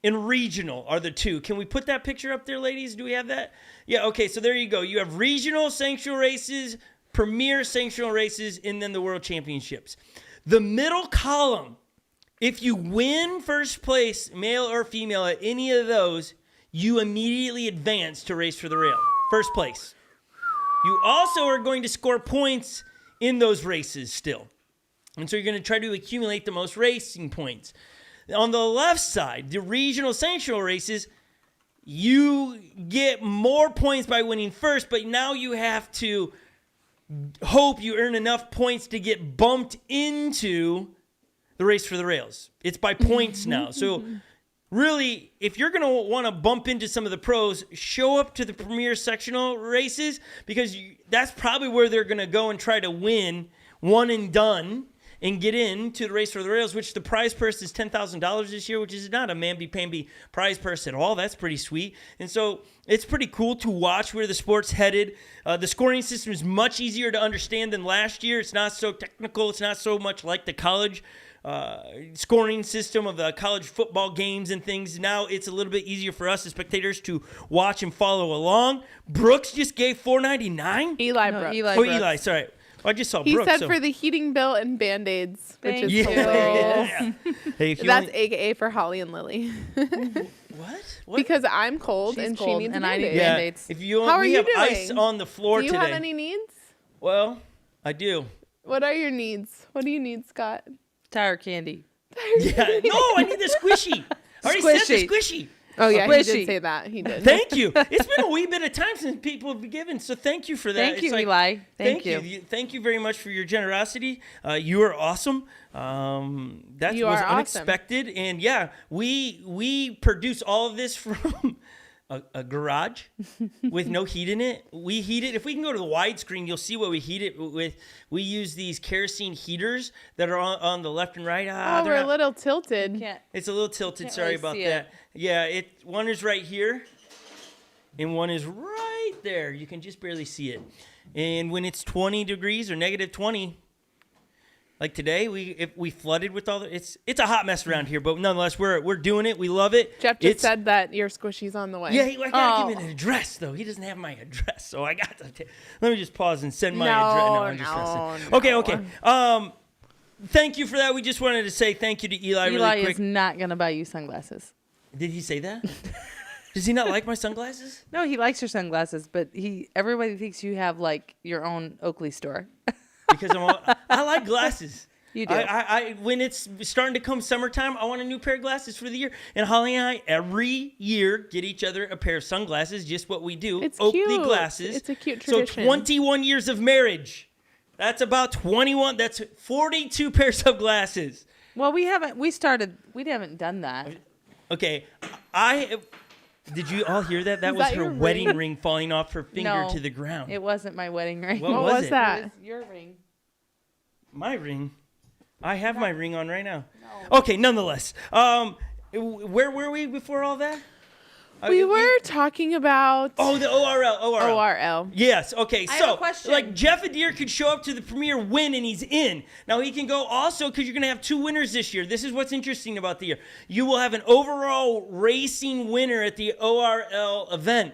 and Regional are the 2. Can we put that picture up there, ladies? Do we have that? Yeah, okay, so there you go. You have Regional Sanctional races, Premier Sanctional races, and then the World Championships. The middle column, if you win first place, male or female, at any of those, you immediately advance to race for the rail. First place. You also are going to score points in those races still. And so you're going to try to accumulate the most racing points. On the left side, the regional sanctional races, you get more points by winning first, but now you have to hope you earn enough points to get bumped into the race for the rails. It's by points now. So really, if you're going to want to bump into some of the pros, show up to the premier sectional races, because that's probably where they're going to go and try to win one and done and get into the race for the rails, which the prize purse is $10,000 this year, which is not a mamby-pamby prize purse at all. That's pretty sweet. And so it's pretty cool to watch where the sport's headed. The scoring system is much easier to understand than last year. It's not so technical. It's not so much like the college scoring system of the college football games and things. Now it's a little bit easier for us as spectators to watch and follow along. Brooks just gave $4.99. Eli Brooks. Eli, sorry. I just saw He Brooks. said for the heating bill and Band-Aids, which is Thank you. hilarious. Hey, if you That's only- AKA for Holly and Lily. what? Because I'm cold She's and she cold needs and a I need Band-Aid. Yeah. Band-Aids. If you How are we you have doing? ice on the floor Do you today. have any needs? Well, I do. What are your needs? What do you need, Scott? Tire candy. Yeah. No, I need the squishy. I already said the squishy. Oh, yeah, he Squishy. did say that. He did. Thank you. It's been a wee bit of time since people have given, so thank you for that. Thank It's you, like, Eli. Thank you. Thank you very much for your generosity. You are awesome. That You was are awesome. unexpected. And yeah, we produce all of this from a garage with no heat in it. We heat it. If we can go to the widescreen, you'll see what we heat it with. We use these kerosene heaters that are on the left and right. Oh, we're a little tilted. Can't. It's a little tilted. Can't Sorry really about see that. it. Yeah, one is right here, and one is right there. You can just barely see it. And when it's 20 degrees or negative 20, like today, if we flooded with all the, it's a hot mess around here. But nonetheless, we're doing it. We love it. Jeff just said that your squishy's on the way. Yeah, I gotta give him an address though. He doesn't have my address, so I got to. Let me just pause and send my address. No, I'm just messing. Okay. Thank you for that. We just wanted to say thank you to Eli really quick. Is not gonna buy you sunglasses. Did he say that? Does he not like my sunglasses? No, he likes your sunglasses, but everybody thinks you have like your own Oakley store. Because I like glasses. You do. When it's starting to come summertime, I want a new pair of glasses for the year. And Holly and I, every year, get each other a pair of sunglasses, just what we do. It's Oakley cute. glasses. It's a cute tradition. So 21 years of marriage. That's about 21. That's 42 pairs of glasses. Well, we haven't done that. Okay. Did you all hear that? That Is was that her your wedding ring? ring falling off her finger No, to the ground. It wasn't my wedding ring. What What was was it? that? It was your ring. My ring? I have my ring on right now. No. Okay, nonetheless. Where were we before all that? We were talking about Oh, the ORL. ORL. Yes. Okay. I have So, a question. like Jeff Adair could show up to the premiere, win, and he's in. Now he can go also because you're going to have 2 winners this year. This is what's interesting about the year. You will have an overall racing winner at the ORL event,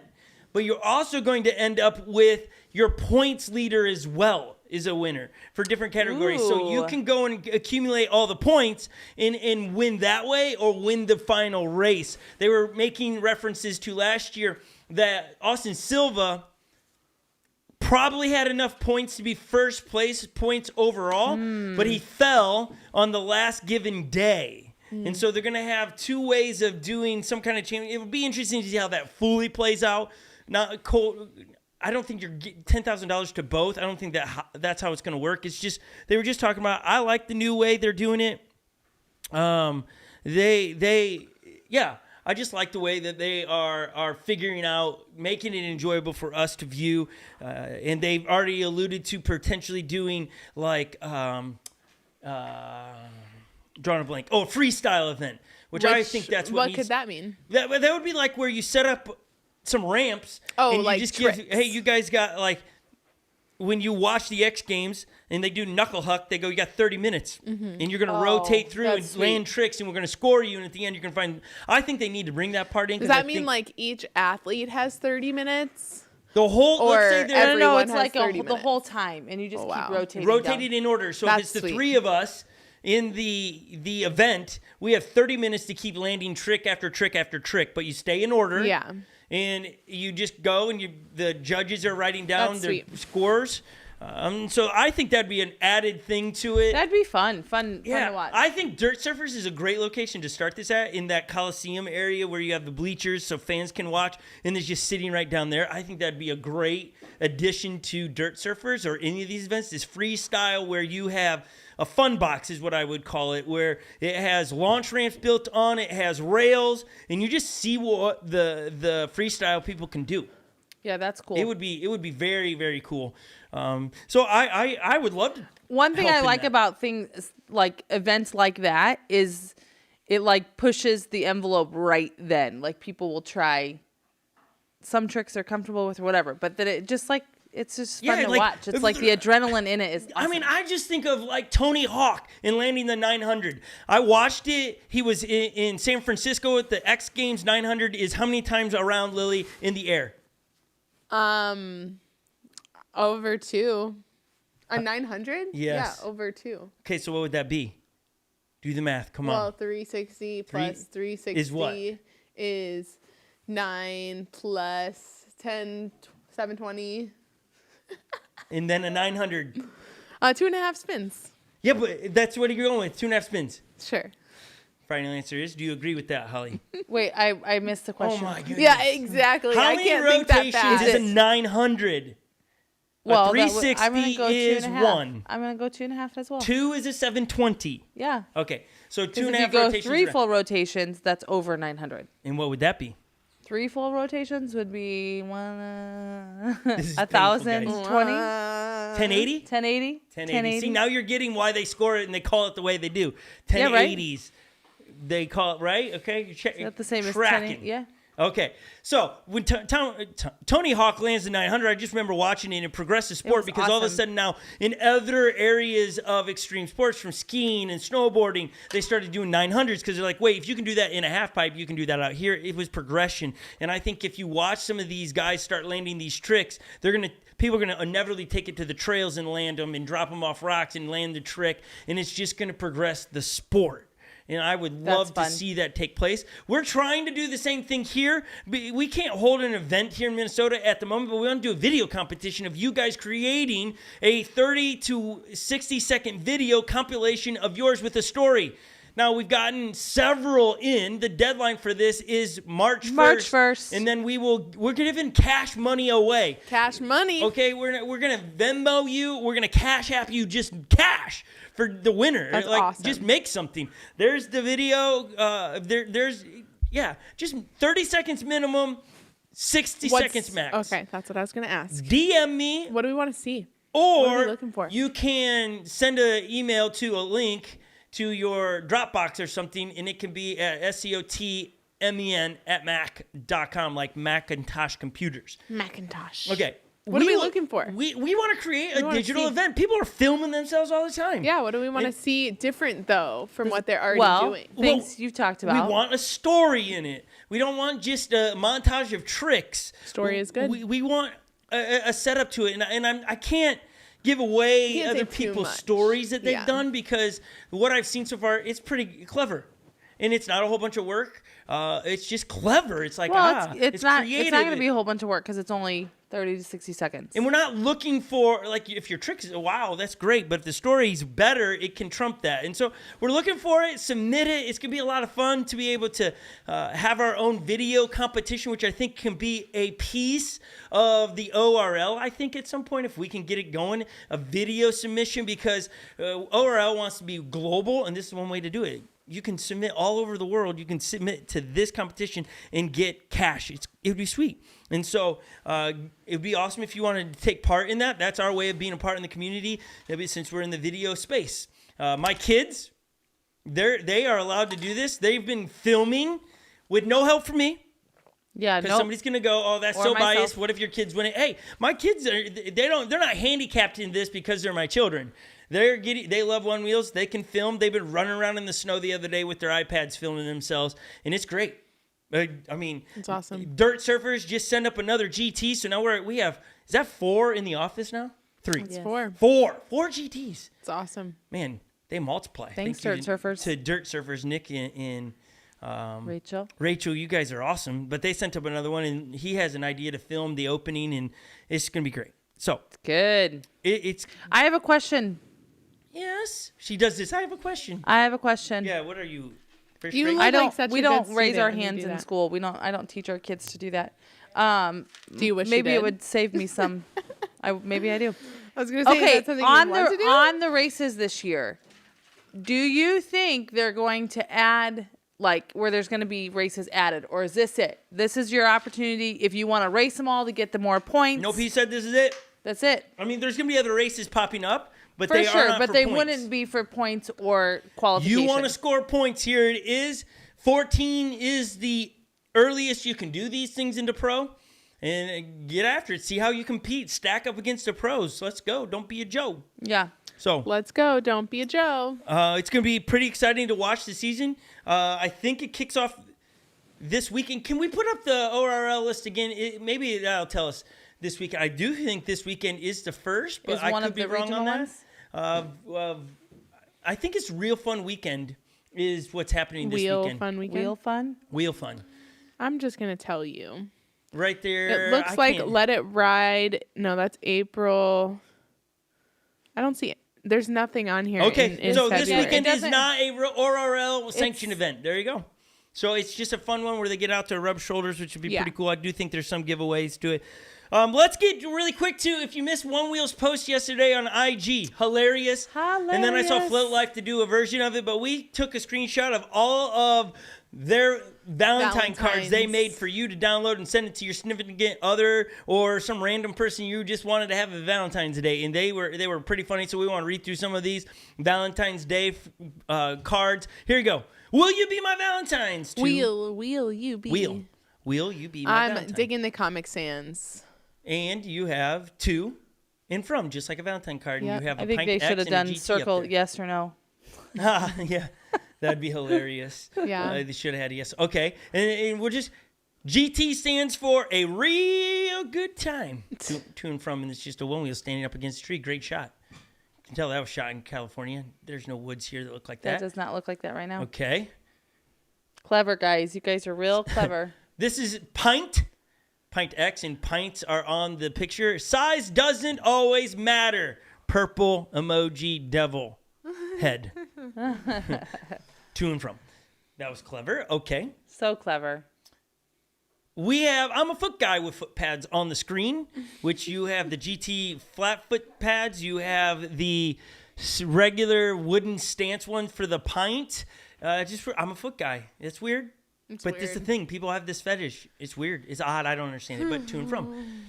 but you're also going to end up with your points leader as well is a winner for different categories. So you Ooh. can go and accumulate all the points and win that way or win the final race. They were making references to last year that Austin Silva probably had enough points to be first place points overall, but he fell on the last given day. And so they're going to have 2 ways of doing some kind of change. It would be interesting to see how that fully plays out. I don't think you're getting $10,000 to both. I don't think that's how it's going to work. It's just they were just talking about. I like the new way they're doing it. I just like the way that they are figuring out making it enjoyable for us to view. And they've already alluded to potentially doing like drawing a blank. Oh, a freestyle event, which I think that's what could that mean? That would be like where you set up some ramps. Oh, and you like just tricks. hey, you guys got like when you watch the X Games and they do knuckle huck, they go, you got 30 minutes, and you're gonna rotate through and that's land tricks, and we're gonna score you, and at the end you're gonna find. I think they need to bring that part in. Does that mean like each athlete has 30 minutes? the whole? or Let's say they're every- No, Everyone it's has like 30 the minutes. whole time, and you just Oh, keep wow. rotating. rotated down. in order. So That's if it's the sweet. 3 of us in the event, we have 30 minutes to keep landing trick after trick after trick, but you stay in order. Yeah. And you just go, and the judges are writing down That's their sweet. scores. So I think that'd be an added thing to it. That'd be fun to watch. I think Dirt Surfers is a great location to start this at, in that Coliseum area where you have the bleachers so fans can watch, and it's just sitting right down there. I think that'd be a great addition to Dirt Surfers or any of these events. This Freestyle, where you have a fun box is what I would call it, where it has launch ramps built on, it has rails, and you just see what the freestyle people can do. Yeah, that's cool. It would be very, very cool. So I would love to. One thing I like about things like events like that is it like pushes the envelope right then. Like people will try some tricks they're comfortable with or whatever, but then it just like it's just fun to watch. It's like the adrenaline in it is awesome. I mean, I just think of like Tony Hawk in landing the 900. I watched it. He was in San Francisco at the X Games. 900 is how many times around, Lily, in the air? Over 2. A 900? Yes. Yeah, over 2. Okay, so what would that be? Do the math. Come on. Well, 360 plus 360 is what? Is 9 plus 10, 720. And then a 900. 2.5 spins. Yeah, but that's what you're going with. 2.5 spins. Sure. Final answer is, do you agree with that, Holly? Wait, I missed the question. Oh my goodness. Yeah, exactly. How I many can't think that rotations fast. is a 900? Well, a 360 I'm gonna go is 2.5. 1. I'm gonna go 2.5 as well. 2 is a 720. Yeah. Okay, so 2.5 If you rotations. go 3 around. full rotations, that's over 900. And what would that be? 3 full rotations would be This is 1,020. painful, guys. 1080? 1080. 1080. See, now you're getting why they score it and they call it the way they do. 1080s. Yeah, right? They call it, right? Okay, you're Is that the same as tracking. 1080? Yeah. Okay, so when Tony Hawk lands the 900, I just remember watching it in progressive sport because all of a awesome. sudden now in other areas of extreme sports, from skiing and snowboarding, they started doing 900s because they're like, wait, if you can do that in a half pipe, you can do that out here. It was progression, and I think if you watch some of these guys start landing these tricks, people are going to inevitably take it to the trails and land them and drop them off rocks and land the trick, and it's just going to progress the sport. And I would love to see that take place. We're trying to do the same thing here. We can't hold an event here in Minnesota at the moment, but we want to do a video competition of you guys creating a 30 to 60 second video compilation of yours with a story. Now, we've gotten several in. The deadline for this is March 1st. March 1st. And then we're giving cash money away. Cash money. Okay, we're going to Venmo you. We're going to Cash App you just cash for the winner. That's like, awesome. Just make something. There's the video. There's just 30 seconds minimum, 60 seconds max. Okay, that's what I was going to ask. DM me. What do we want to see? Or what are we looking for? You can send an email to a link to your Dropbox or something, and it can be at scotmen@mac.com, like Macintosh computers. Macintosh. Okay. What are we looking for? We want to create a digital event. People are filming themselves all the time. Yeah, what do we want to see different, though, from what they're already doing? Things you've talked about. We want a story in it. We don't want just a montage of tricks. Story is good. We want a setup to it, and I can't give away Can't other say too people's much. stories that they've Yeah. done, because what I've seen so far, it's pretty clever. And it's not a whole bunch of work. It's just clever. It's like, it's not creative. it's not going to be a whole bunch of work because it's only 30 to 60 seconds. And we're not looking for, like, if your trick is, wow, that's great, but if the story's better, it can trump that. And so we're looking for it. Submit it. It's going to be a lot of fun to be able to have our own video competition, which I think can be a piece of the ORL, I think, at some point, if we can get it going, a video submission, because ORL wants to be global, and this is one way to do it. You can submit all over the world. You can submit to this competition and get cash. It would be sweet. And so it would be awesome if you wanted to take part in that. That's our way of being a part in the community, since we're in the video space. My kids, they are allowed to do this. They've been filming with no help from me. Yeah, Because somebody's gonna go, oh, that's so myself. biased. What if your kids win it? Hey, my kids they're not handicapped in this because they're my children. They love Onewheels. They can film. They've been running around in the snow the other day with their iPads filming themselves, and it's great. I mean, it's awesome. Dirt Surfers just sent up another GT, so now we have, is that 4 in the office now? 3. It's 4. 4 GTs. It's awesome. Man, they multiply. Thanks, Thank Dirt Surfers. To Dirt Surfers, Nick and Rachel, you guys are awesome. But they sent up another one, and he has an idea to film the opening, and it's going to be great. So Good. it's I have a question. yes. She does this. I have a question. Yeah. What are you? First You grade? look I don't. like such we a good don't raise student our when you hands do in that. school. I don't teach our kids to do that. Do you wish Maybe you it did? would save me some. Maybe I do. I was gonna say, is Okay, that something on you want to do? on the races this year, do you think they're going to add like where there's going to be races added, or is this it? This is your opportunity if you want to race them all to get the more points. Nope, he said this is it. That's it. I mean, there's going to be other races popping up, but For they sure, are not but for they points. wouldn't be for points or qualification. You want to score points, here it is. 14 is the earliest you can do these things into pro. And get after it. See how you compete. Stack up against the pros. Let's go. Don't be a Joe. Yeah. So Let's go. Don't be a Joe. it's going to be pretty exciting to watch the season. I think it kicks off this weekend. Can we put up the ORL list again? Maybe that'll tell us this weekend. I do think this weekend is the first, but Is I one could of be the wrong on regional that. ones? I think it's Real Fun Weekend is what's happening this weekend. Fun weekend. Wheel fun. Wheel Fun. I'm just gonna tell you. Right there. It looks I like can't- Let It Ride. No, that's April. I don't see it. There's nothing on here. Okay, in so this February. weekend It is doesn't- not a ORL sanctioned It's- event. There you go. So it's just a fun one where they get out to rub shoulders, which would be Yeah. pretty cool. I do think there's some giveaways to it. Let's get really quick to, if you missed Onewheels post yesterday on IG, hilarious. And then I saw Hilarious. Float Life to do a version of it, but we took a screenshot of all of their Valentine cards they Valentines. made for you to download and send it to your significant other or some random person you just wanted to have a Valentine's Day, and they were pretty funny. So we want to read through some of these Valentine's Day cards. Here you go. Will you be my Valentine's? Will you be? Will you be my I'm Valentine? digging the Comic Sans. And you have to and from, just like a Valentine card. And Yep. you have a I think pint they X should have and a done GT up circle there. yes or no. Yeah, that'd be hilarious. Yeah. They should have had a yes. Okay, and we'll just, GT stands for a real good time. To and from, and it's just a one wheel standing up against a tree. Great shot. You can tell that was shot in California. There's no woods here that look like That that. does not look like that right now. Okay. Clever guys. You guys are real clever. This is pint. Pint X and pints are on the picture. Size doesn't always matter. Purple emoji devil head. To and from. That was clever. Okay. So clever. We have, I'm a foot guy with foot pads on the screen, which you have the GT flat foot pads. You have the regular wooden stance one for the pint. I'm a foot guy. It's weird. But this is the thing. People have this fetish. It's weird. It's odd. I don't understand it, but to and from.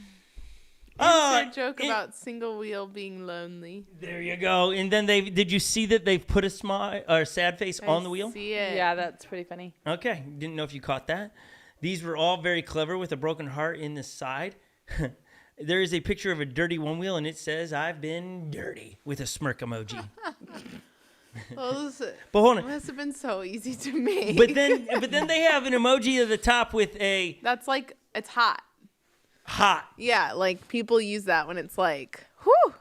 Inside joke about single wheel being lonely. There you go. And then did you see that they've put a smile or sad face on the wheel? See it. Yeah, that's pretty funny. Okay. Didn't know if you caught that. These were all very clever with a broken heart in the side. There is a picture of a dirty one wheel, and it says, "I've been dirty," with a smirk emoji. Those But hold on. must have been so easy to make. But then they have an emoji at the top with a That's like, it's hot. hot. Yeah, like people use that when it's like, whew,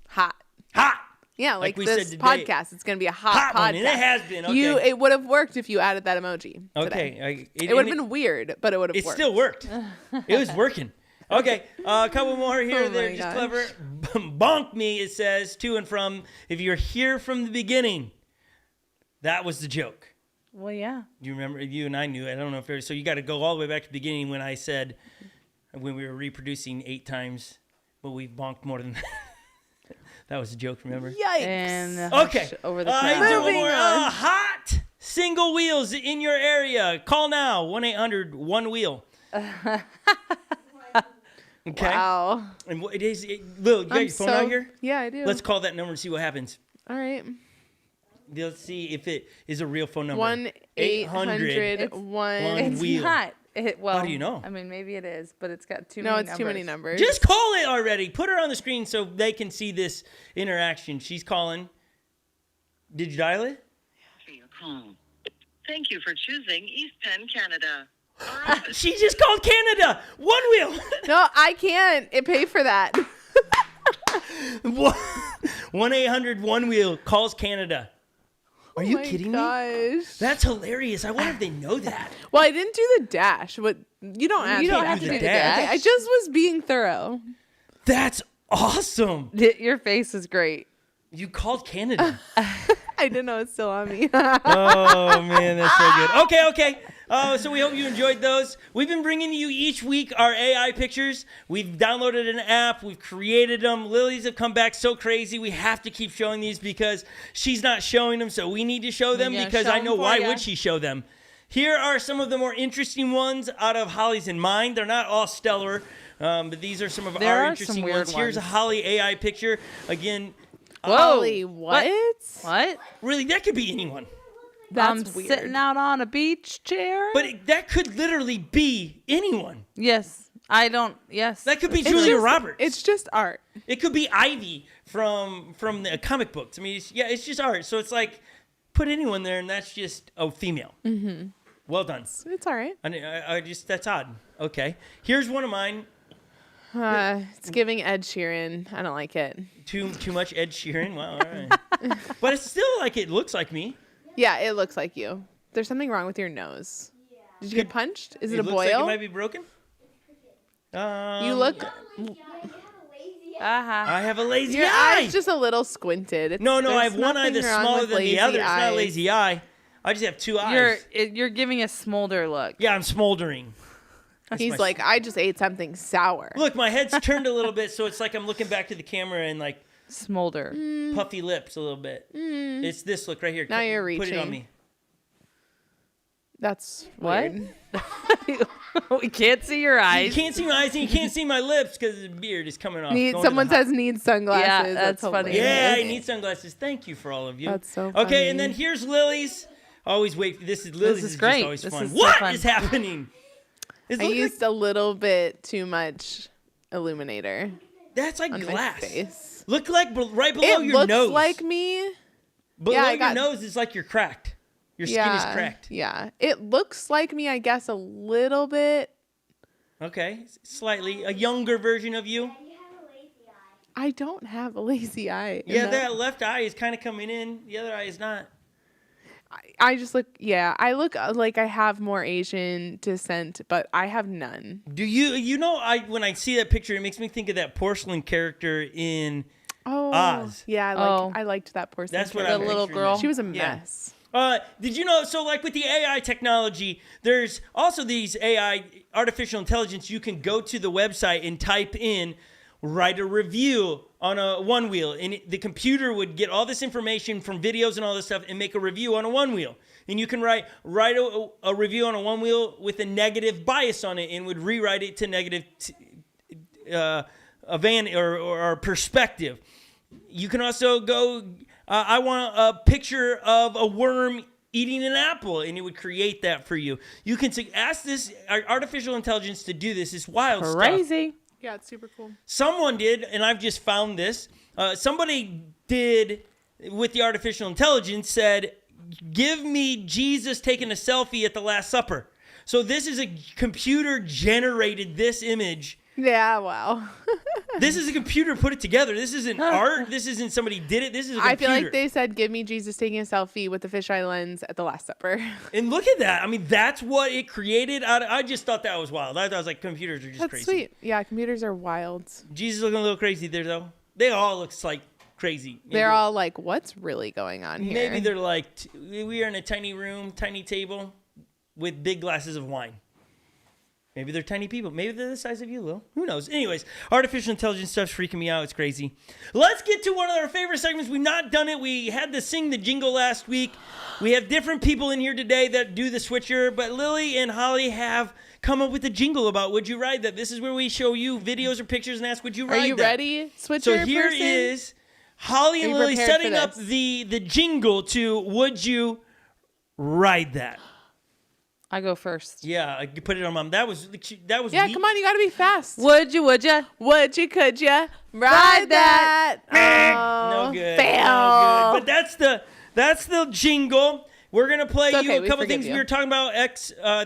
hot. Hot. Yeah, like we this said today. podcast. It's going to be a hot podcast. One, and it has been. Okay. It would have worked if you added that emoji today. Okay. It would have been weird, but it would have It worked. still worked. It was working. Okay, a couple more here. Oh They're my just gosh. clever. Bonk me, it says, to and from. If you're here from the beginning, that was the joke. Well, yeah. You remember, you and I knew it. I don't know if so you got to go all the way back to the beginning when I said, when we were reproducing 8 times, but we bonked more than that. That was a joke, remember? Yikes. And Okay. over the Here's crowd. one more. Moving on. Hot single wheels in your area. Call now, 1-800-1-WHEEL. Okay. Wow. And what it is, Lil, you got your phone out here? Yeah, I do. Let's call that number and see what happens. All right. Let's see if it is a real phone number. 1-800-1. One It's wheel. not. Well, How do you know? I mean, maybe it is, but it's got too No, many it's numbers. too many numbers. Just call it already. Put her on the screen so they can see this interaction. She's calling. Did you dial it? For your call. Thank you for choosing East Penn, Canada. Our office She just called Canada. One wheel. No, I can't. It paid for that. 1-800-1-WHEEL calls Canada. Are you kidding me? Gosh. That's hilarious. I wonder if they know that. Well, I didn't do the dash. What you don't You don't have to do the Okay, dash. I just was being thorough. That's Awesome. Your face is great. You called Canada. I didn't know it's still on me. Oh, man, that's so good. Okay. So we hope you enjoyed those. We've been bringing you each week our AI pictures. We've downloaded an app. We've created them. Lily's have come back so crazy. We have to keep showing these because she's not showing them, so we need to show them because I know why would she show them. Here are some of the more interesting ones out of Holly's and mine. They're not all stellar, but these are some of our interesting ones. Here's a Holly AI picture. Again, Whoa. Holly, what? What? really, that could be anyone. That's I'm weird. sitting out on a beach chair. But that could literally be anyone. Yes. I don't. Yes. That could be Julia Roberts. It's just art. It could be Ivy from the comic books. I mean, it's just art. So it's like, put anyone there, and that's just a female. Mm-hmm. Well done. It's all right. I just, that's odd. Okay. Here's one of mine. It's giving Ed Sheeran. I don't like it. Too much Ed Sheeran. Wow. All right. But it's still like it looks like me. Yeah, it looks like you. There's something wrong with your nose. Did you get punched? Is it a looks boil? like it might be broken. You look. I have a lazy Your eye. eye's just a little squinted. No, I There's have one eye nothing that's wrong smaller with than the lazy other. It's not a eyes. lazy eye. I just have two eyes. You're giving a smolder look. Yeah, I'm smoldering. He's like, I just ate something sour. Look, my head's turned a little bit, so it's like I'm looking back to the camera and like Smolder. puffy lips a little bit. It's this look right here. Now you're Put it on reaching. me. That's What? weird. We can't see your You eyes. can't see my eyes and you can't see my lips because the beard is coming off. Someone says needs sunglasses. Yeah, that's funny. Yeah, hilarious. I need sunglasses. Thank you for all of you. That's so Okay, and funny. then here's Lily's. Always wait. This is Lily's. is Just great. always This fun. is so What fun. is happening? It's I look used a little bit too much illuminator that's like on glass. my face. Look like right below It your looks nose. like me. below I your got- nose is like you're cracked. Your skin is cracked. Yeah. It looks like me, I guess, a little bit. Okay, slightly a younger version of you. I don't have a lazy eye. Yeah, that left eye is kind of coming in. The other eye is not. I just look, I look like I have more Asian descent, but I have none. Do you know, when I see that picture, it makes me think of that porcelain character in Oh, Oz. Yeah, I liked that person. That's what The I'm little picturing. girl. She was a Yeah. mess. Did you know, so like with the AI technology, there's also these AI, artificial intelligence, you can go to the website and type in, write a review on a Onewheel, and the computer would get all this information from videos and all this stuff and make a review on a Onewheel. And you can write a review on a Onewheel with a negative bias on it and would rewrite it to negative or perspective. You can also go, I want a picture of a worm eating an apple, and it would create that for you. You can ask this artificial intelligence to do this. It's wild stuff. Crazy. Yeah, it's super cool. Someone did, and I've just found this. Somebody did with the artificial intelligence said, give me Jesus taking a selfie at the Last Supper. So this is a computer generated this image. Yeah, wow. This is a computer put it together. This isn't art. This isn't somebody did it. This is a computer. I feel like they said, give me Jesus taking a selfie with the fisheye lens at the Last Supper. And look at that. I mean, that's what it created. I just thought that was wild. I thought it was like computers are just That's crazy. sweet. Yeah, computers are wild. Jesus looking a little crazy there, though. They all look like crazy. They're all like, what's really going on here? Maybe they're like, we are in a tiny room, tiny table with big glasses of wine. Maybe they're tiny people. Maybe they're the size of you, Lil. Who knows? Anyways, artificial intelligence stuff's freaking me out. It's crazy. Let's get to one of our favorite segments. We've not done it. We had to sing the jingle last week. We have different people in here today that do the switcher, but Lily and Holly have come up with a jingle about Would You Ride That? This is where we show you videos or pictures and ask, would you ride that? Are you ready, switcher So here person? is Holly and Are you Lily prepared setting for up this? the jingle to Would You Ride That? I go first. Yeah, I put it on Mom. That was Yeah, me. come on, you gotta be fast. Would you? Would you? Would you, could you ride that? No Oh, good. fail. No good. But that's the jingle. We're gonna play It's okay, you a we couple forgive things. you. We were talking about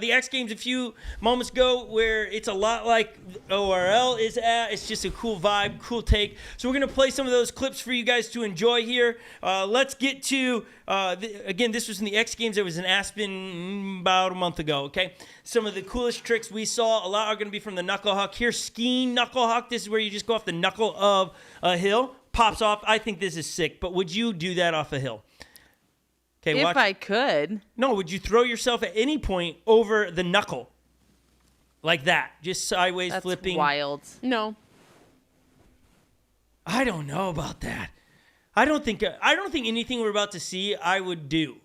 the X Games a few moments ago, where it's a lot like ORL is at. It's just a cool vibe, cool take. So we're gonna play some of those clips for you guys to enjoy here. Let's get to again. This was in the X Games. It was in Aspen about a month ago. Okay, some of the coolest tricks we saw. A lot are gonna be from the knuckle huck. Here's skiing knuckle huck. This is where you just go off the knuckle of a hill, pops off. I think this is sick. But would you do that off a hill? Okay, If I could. No, would you throw yourself at any point over the knuckle? Like that, just sideways That's flipping. wild. No. I don't know about that. I don't think anything we're about to see I would do.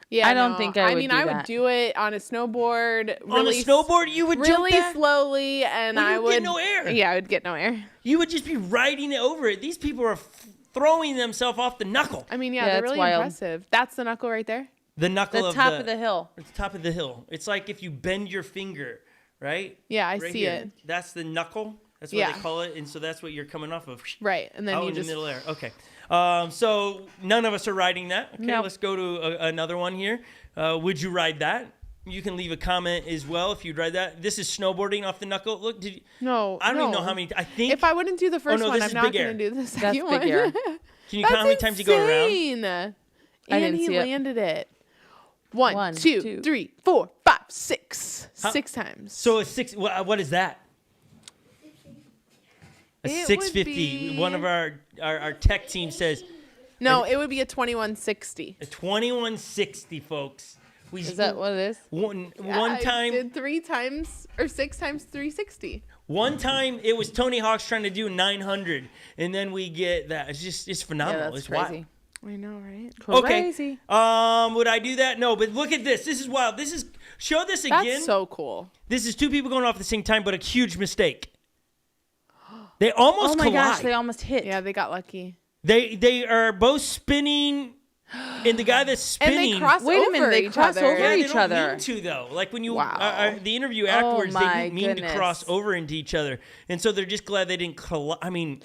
Yeah, I don't think I would mean, do I would that. do it on a snowboard. On a snowboard, you would really jump that? slowly, and Well, I you'd would get no air. Yeah, I would get no air. You would just be riding it over it. These people are throwing themselves off the knuckle. I mean, Yeah, they're that's really wild. impressive. That's the knuckle right there. The knuckle The of top of the hill. It's the top of the hill. It's like if you bend your finger, right? Yeah, I Right see here. it. That's the knuckle. That's what Yeah. they call it, and so that's what you're coming off of. Right, and then Out you in just the middle there. Okay. So none of us are riding that. Okay, Nope. let's go to another one here. Would you ride that? You can leave a comment as well if you'd ride that. This is snowboarding off the knuckle. Look, no. I don't even know no. how many. I think. If I wouldn't do the first no, one, this I'm is not big going to air. do the second one. big air. Can you count how many times you go around? And didn't he see it. landed it. One, One, two, two. 3, 4, 5, 6. How- 6 times. So a six. What is that? A It would 650. be- One of our tech team says No, it would be a 2160. a 2160, folks. Is that what it is? One I time? did 3 times or 6 times 360. One time it was Tony Hawk's trying to do 900, and then we get that. It's phenomenal. Yeah, that's it's crazy. I know, right? Okay. Crazy. Would I do that? No, but look at this. This is wild. Show this again. That's so cool. This is two people going off at the same time, but a huge mistake. They almost Oh my collide. gosh, they almost hit. Yeah, they got lucky. They are both spinning, and the guy that's And spinning. they cross Wait a over minute, they each cross other. over Yeah, they each don't other. mean to though. Like when you Wow. the interview afterwards, they my didn't mean to goodness. cross over into each other, and so they're just glad they didn't collide. I mean,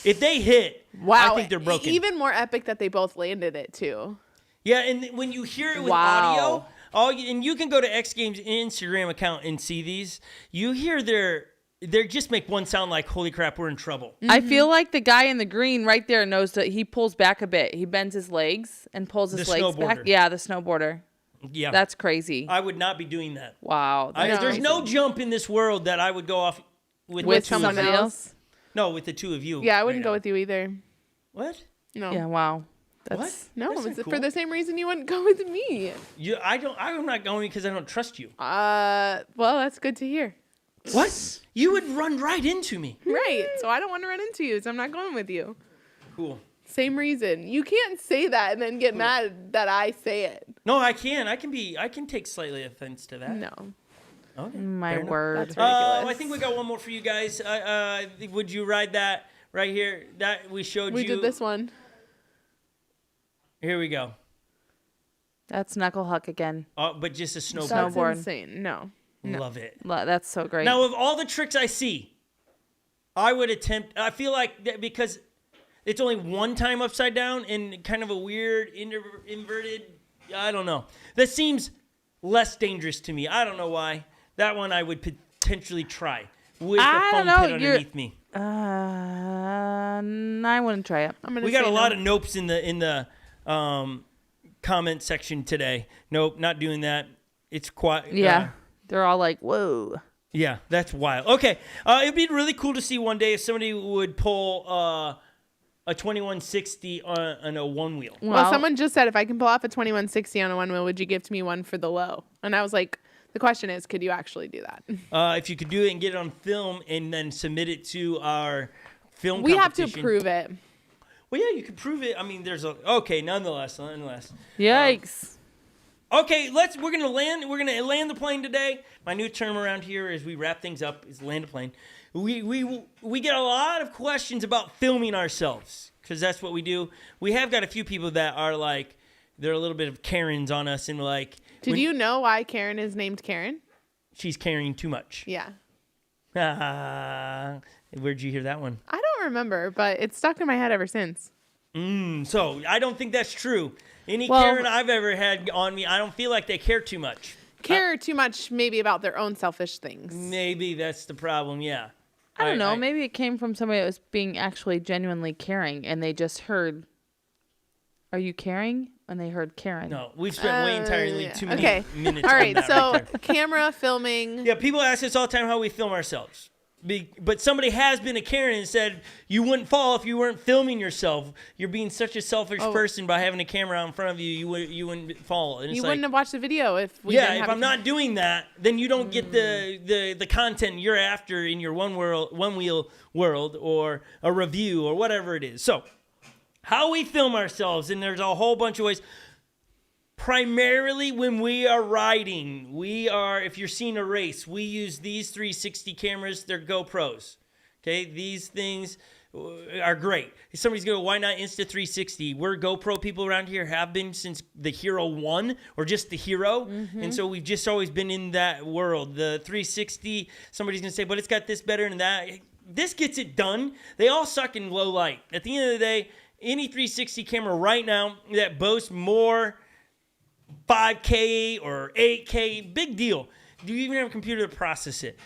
if they hit, Wow. I think they're broken. Even more epic that they both landed it too. Yeah, and when you hear it with Wow. audio, and you can go to X Games Instagram account and see these. You hear they just make one sound like, holy crap, we're in trouble. I feel like the guy in the green right there knows that he pulls back a bit. He bends his legs and pulls his The legs back. snowboarder. Yeah, the snowboarder. Yeah, That's crazy. I would not be doing that. Wow. That's There's crazy. no jump in this world that I would go off with With the two of someone you. else. No, with the two of you. Yeah, I wouldn't right go now. with you either. What? No. Yeah, wow. That's What? No, That's it's not for cool. the same reason you wouldn't go with me. I'm not going because I don't trust you. Well, that's good to hear. What? You would run right into me. Right. So I don't want to run into you, so I'm not going with you. Cool. Same reason. You can't say that and then get mad that I say it. No, I can. I can take slightly offense to that. No. Okay. my fair enough. word. That's ridiculous. I think we got one more for you guys. Would you ride that right here? That we showed We you. did this one. Here we go. That's knuckle huck again. But just a snowboard. That's Snowboard. insane. No. Love it. That's so great. Now, of all the tricks I see, I would attempt. I feel like that because it's only one time upside down and kind of a weird inverted. I don't know. That seems less dangerous to me. I don't know why. That one I would potentially try with I the don't foam know, pit you're- underneath me. I wouldn't try it. I'm gonna We got say a lot no. of nopes in the comment section today. Nope, not doing that. It's quite Yeah. They're all like, whoa. yeah, that's wild. Okay, it'd be really cool to see one day if somebody would pull a 2160 on a one wheel. Well, someone just said if I can pull off a 2160 on a one wheel, would you give to me one for the low? And I was like, the question is, could you actually do that? If you could do it and get it on film and then submit it to our film We have to competition. prove it. Well, yeah, you could prove it. I mean, nonetheless. Yikes. Okay, we're gonna land the plane today. My new term around here as we wrap things up is land a plane. We get a lot of questions about filming ourselves because that's what we do. We have got a few people that are like they're a little bit of Karens on us and like. Did you know why Karen is named Karen? She's carrying too much. Yeah. Where'd you hear that one? I don't remember, but it's stuck in my head ever since. So I don't think that's true. Any Well- Karen I've ever had on me, I don't feel like they care too much. Care too much maybe about their own selfish things. Maybe that's the problem, yeah. I don't know. Maybe it came from somebody that was being actually genuinely caring, and they just heard, "Are you caring?" And they heard Karen. No, we've spent way entirely too many minutes All on right, that so right there. camera filming. Yeah, people ask us all the time how we film ourselves. But somebody has been a Karen and said, you wouldn't fall if you weren't filming yourself. You're being such a selfish person by having a camera out in front of you. You wouldn't fall. And it's You like, wouldn't have watched the video if we didn't if have I'm not doing that, then you don't get the content you're after in your one wheel world or a review or whatever it is. So how we film ourselves, and there's a whole bunch of ways. Primarily when we are riding, if you're seeing a race, we use these 360 cameras. They're GoPros. Okay, these things are great. Somebody's going to go, why not Insta360? We're GoPro people around here, have been since the Hero 1 or just the Hero. And so we've just always been in that world. The 360, somebody's going to say, but it's got this better than that. This gets it done. They all suck in low light. At the end of the day, any 360 camera right now that boasts more 5K or 8K, big deal. Do you even have a computer to process it?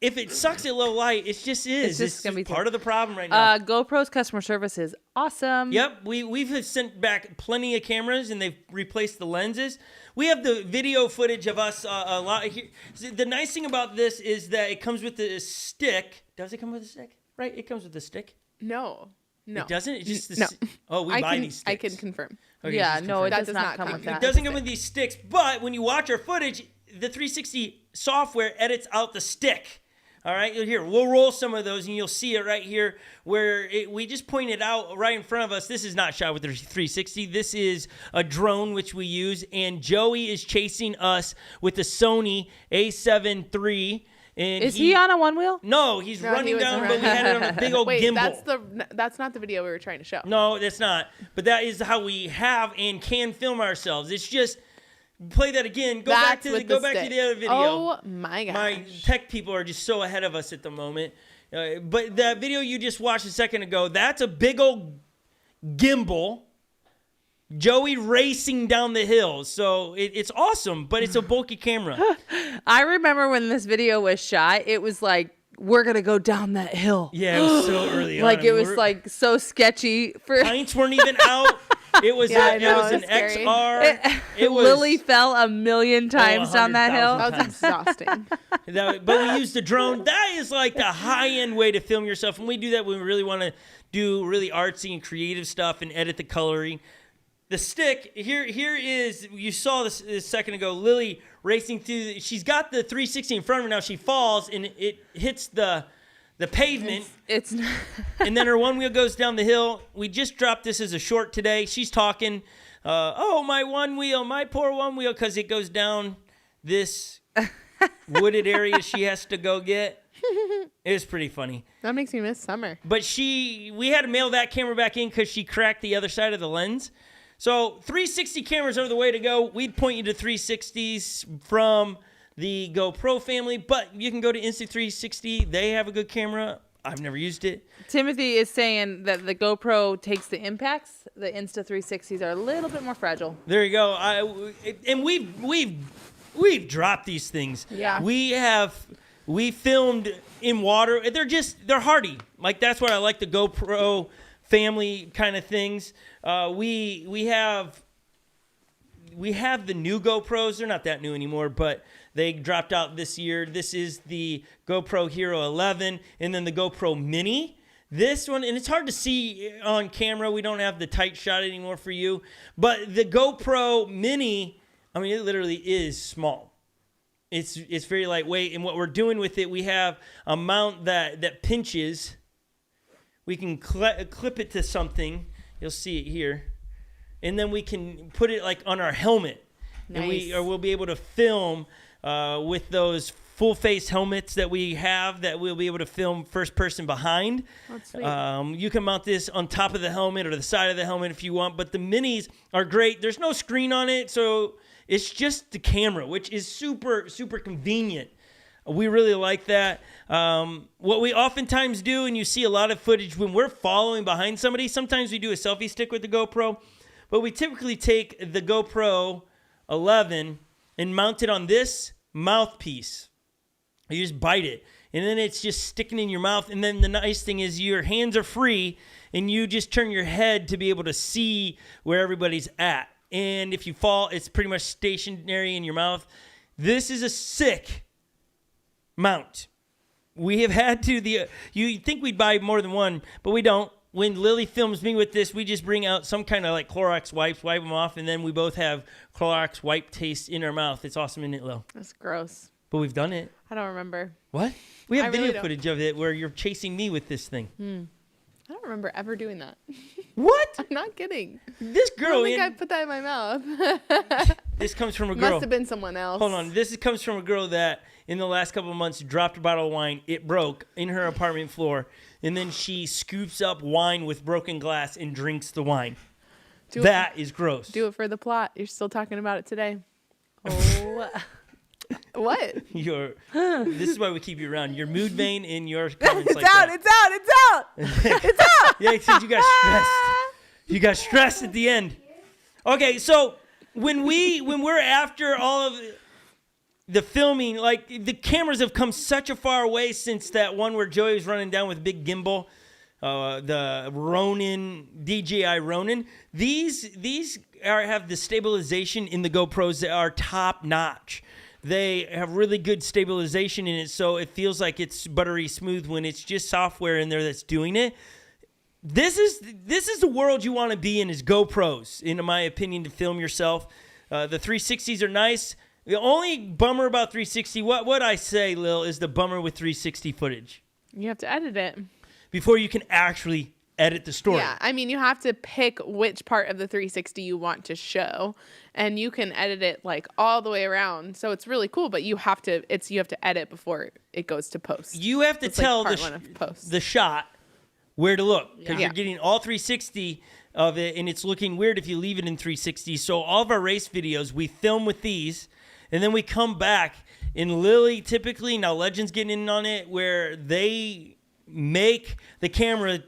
If it sucks at low light, it just is. It's gonna be part of the problem right now. GoPro's customer service is awesome. Yep, we've sent back plenty of cameras and they've replaced the lenses. We have the video footage of us a lot. The nice thing about this is that it comes with a stick. Does it come with a stick? Right, it comes with a stick. No. It doesn't. It's just no. we buy these sticks. I can confirm. Okay, Yeah, just no, confirm. it That does not come with that. It doesn't come with these sticks, but when you watch our footage, the 360 software edits out the stick. All right, here, we'll roll some of those, and you'll see it right here where we just pointed out right in front of us. This is not shot with the 360. This is a drone, which we use, and Joey is chasing us with the Sony A7 III. And Is he on a one wheel? No, he's running down, but we had it on a big old Wait, gimbal. that's not the video we were trying to show. No, that's not. But that is how we have and can film ourselves. It's just play that again. Go back to the other video. Oh my gosh. My tech people are just so ahead of us at the moment. But that video you just watched a second ago, that's a big old gimbal. Joey racing down the hill. So it's awesome, but it's a bulky camera. I remember when this video was shot, it was like, we're going to go down that hill. Yeah, it was so early on. Like, it was like so sketchy. Pints weren't even out. It was Yeah, I know, it was it an was scary. XR. It was Lily fell a million times down that hill. 100,000 That was exhausting. But we used the drone. That is like the high-end way to film yourself. And we do that when we really want to do really artsy and creative stuff and edit the coloring. The stick, here is, you saw this a second ago, Lily racing through. She's got the 360 in front of her now. She falls, and it hits the pavement. It's not. And then her one wheel goes down the hill. We just dropped this as a short today. She's talking, my one wheel, my poor one wheel, because it goes down this wooded area she has to go get. It was pretty funny. That makes me miss summer. But we had to mail that camera back in because she cracked the other side of the lens. So 360 cameras are the way to go. We'd point you to 360s from the GoPro family, but you can go to Insta360. They have a good camera. I've never used it. Timothy is saying that the GoPro takes the impacts. The Insta360s are a little bit more fragile. There you go. And we've dropped these things. Yeah. We filmed in water. They're hardy. Like, that's why I like the GoPro family kind of things. We have the new GoPros. They're not that new anymore, but they dropped out this year. This is the GoPro Hero 11 and then the GoPro Mini. This one, and it's hard to see on camera. We don't have the tight shot anymore for you. But the GoPro Mini, I mean, it literally is small. It's very lightweight. And what we're doing with it, we have a mount that pinches. We can clip it to something. You'll see it here. And then we can put it like on our helmet. Nice. And we'll be able to film with those full face helmets that we have, that we'll be able to film first person behind. That's sweet. You can mount this on top of the helmet or the side of the helmet if you want, but the minis are great. There's no screen on it, so it's just the camera, which is super, super convenient. We really like that. What we oftentimes do, and you see a lot of footage when we're following behind somebody, sometimes we do a selfie stick with the GoPro, but we typically take the GoPro 11 and mount it on this mouthpiece. You just bite it, and then it's just sticking in your mouth. And then the nice thing is your hands are free, and you just turn your head to be able to see where everybody's at. And if you fall, it's pretty much stationary in your mouth. This is a sick mount. We have had to, you think we'd buy more than one, but we don't. When Lily films me with this, we just bring out some kind of like Clorox wipes, wipe them off, and then we both have Clorox wipe taste in our mouth. It's awesome, isn't it, Lil? That's gross. But we've done it. I don't remember. What? We have I video really don't. footage of it where you're chasing me with this thing. I don't remember ever doing that. What? I'm not kidding. This I girl, don't think I put that in my mouth. this comes from a girl. Must have been someone else. Hold on. This comes from a girl that in the last couple of months dropped a bottle of wine. It broke in her apartment floor. And then she scoops up wine with broken glass and drinks the wine. That is gross. Do it for the plot. You're still talking about it today. Oh. What? This is why we keep you around. Your mood vein in your comments It's like out, that. it's out, it's out. It's out. Yeah, because you got stressed. You got stressed at the end. Okay, so when we're after all of the filming, like the cameras have come such a far way since that one where Joey was running down with a big gimbal, the Ronin, DJI Ronin. These have the stabilization in the GoPros that are top notch. They have really good stabilization in it, so it feels like it's buttery smooth when it's just software in there that's doing it. This is the world you want to be in, is GoPros, in my opinion, to film yourself. The 360s are nice. The only bummer about 360, what I say, Lil, is the bummer with 360 footage. You have to edit it. Before you can actually edit the story. Yeah, I mean, you have to pick which part of the 360 you want to show, and you can edit it like all the way around. So it's really cool, but you have to edit before it goes to post. You have to tell the shot where to look, because you're getting all 360 of it, and it's looking weird if you leave it in 360. So all of our race videos, we film with these, and then we come back. And Lily, typically, now Legend's getting in on it, where they make the camera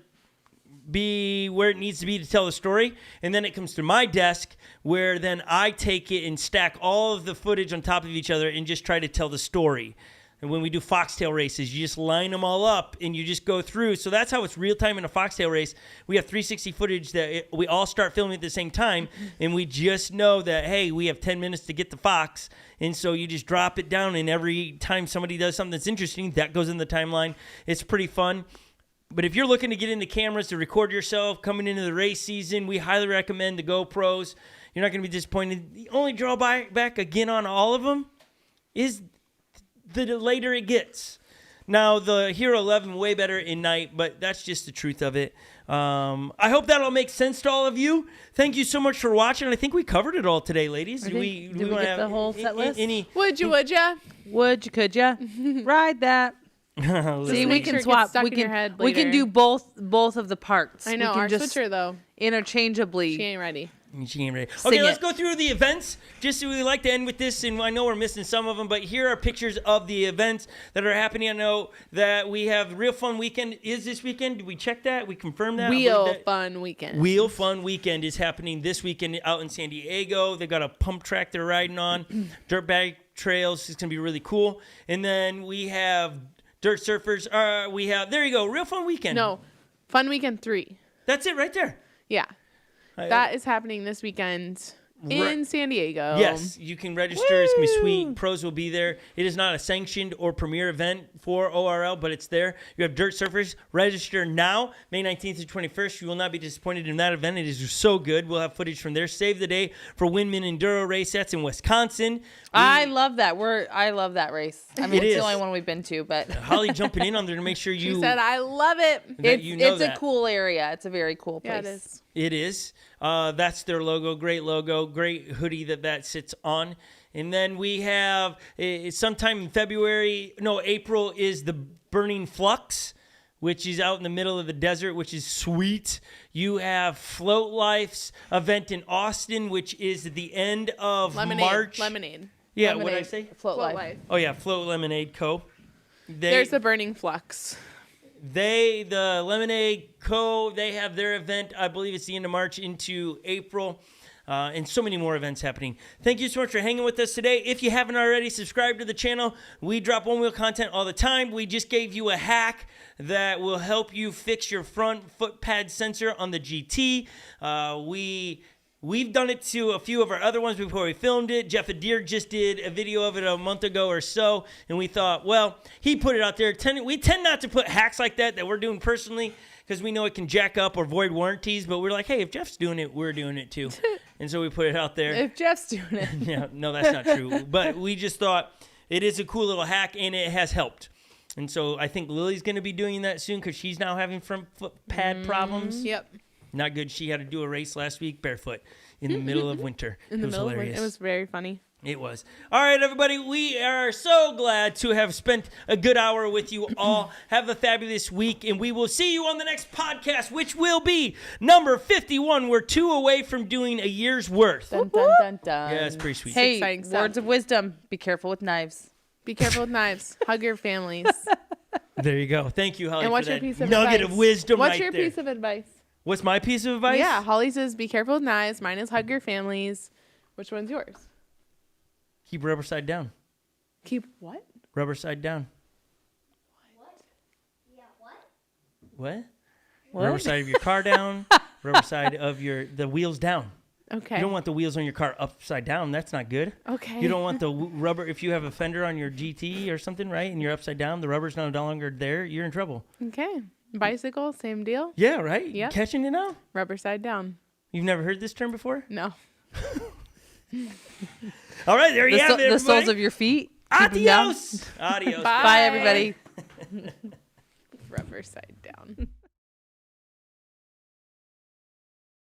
be where it needs to be to tell the story, and then it comes to my desk where then I take it and stack all of the footage on top of each other and just try to tell the story. And when we do foxtail races, you just line them all up and you just go through. So that's how it's real time in a foxtail race. We have 360 footage that we all start filming at the same time, and we just know that, hey, we have 10 minutes to get the fox. And so you just drop it down, and every time somebody does something that's interesting, that goes in the timeline. It's pretty fun. But if you're looking to get into cameras to record yourself coming into the race season, we highly recommend the GoPros. You're not going to be disappointed. The only drawback, again, on all of them is the later it gets. Now, the Hero 11, way better in night, but that's just the truth of it. I hope that'll make sense to all of you. Thank you so much for watching. I think we covered it all today, ladies. Did we get the whole set list? Would you? Could ya? Ride that. See, we can swap. We can do both of the parts. I know, our switcher, though. Interchangeably. She ain't ready. Okay, let's go through the events. Just so we like to end with this, and I know we're missing some of them, but here are pictures of the events that are happening. I know that we have Real Fun Weekend is this weekend. Did we check that? We confirmed that? Wheel Fun Weekend is happening this weekend out in San Diego. They've got a pump track they're riding on. Dirt bike trails. It's going to be really cool. And then we have Dirt Surfers. There you go, Real Fun Weekend. No, Fun Weekend 3. That's it right there. Yeah. That is happening this weekend in San Diego. Yes, you can register. Woo! It's going to be sweet. Pros will be there. It is not a sanctioned or premier event for ORL, but it's there. You have Dirt Surfers. Register now, May 19th to 21st. You will not be disappointed in that event. It is so good. We'll have footage from there. Save the day for Windman Enduro race. That's in Wisconsin. I love that. I love that race. I mean, it's the only one we've been to, but Holly jumping in on there to make sure you. She said, "I love it." It's a cool area. It's a very cool place. Yeah, it is. It is. That's their logo. Great logo. Great hoodie that sits on. And then we have sometime in April is the Burning Flux, which is out in the middle of the desert, which is sweet. You have Float Life's event in Austin, which is at the end of March. Lemonade. Yeah, what did I Lemonade. say? Float Float Life. Life. Oh yeah, Float Lemonade Co. There's the Burning Flux. The Lemonade Co. They have their event. I believe it's the end of March into April. And so many more events happening. Thank you so much for hanging with us today. If you haven't already, subscribe to the channel. We drop Onewheel content all the time. We just gave you a hack that will help you fix your front footpad sensor on the GT. We've done it to a few of our other ones before we filmed it. Jeff Adair just did a video of it a month ago or so, and we thought, well, he put it out there. We tend not to put hacks like that we're doing personally because we know it can jack up or void warranties, but we're like, hey, if Jeff's doing it, we're doing it too. And so we put it out there. If Jeff's doing it. Yeah, no, that's not true. But we just thought it is a cool little hack, and it has helped. And so I think Lily's going to be doing that soon because she's now having front foot pad problems. Yep. Not good. She had to do a race last week barefoot in the middle of winter. In the It was middle of hilarious. it was very funny. It was. All right, everybody. We are so glad to have spent a good hour with you all. Have a fabulous week, and we will see you on the next podcast, which will be number 51. We're 2 away from doing a year's worth. Dun, dun, dun, dun. Yeah, it's pretty sweet. Hey, exciting stuff. words of wisdom. Be careful with knives. Be careful with knives. Hug your families. There you go. Thank you, Holly, And what's for your that piece of nugget advice? of wisdom What's right your there. piece of advice? What's my piece of advice? Yeah, Holly's is be careful with knives. Mine is hug your families. Which one's yours? Keep rubber side down. Keep what? Rubber side down. What? What? Rubber side of your car down. Rubber side of the wheels down. Okay. You don't want the wheels on your car upside down. That's not good. Okay. You don't want the rubber, if you have a fender on your GT or something, right, and you're upside down, the rubber's no longer there, you're in trouble. Okay. Bicycle, same deal. Yeah, right? Yep. Catching it now? Rubber side down. You've never heard this term before? No. All right, there you have it, The soles everybody. of your feet. Keep 'em down. Adios. Adios. Bye. Bye, everybody. Rubber side down.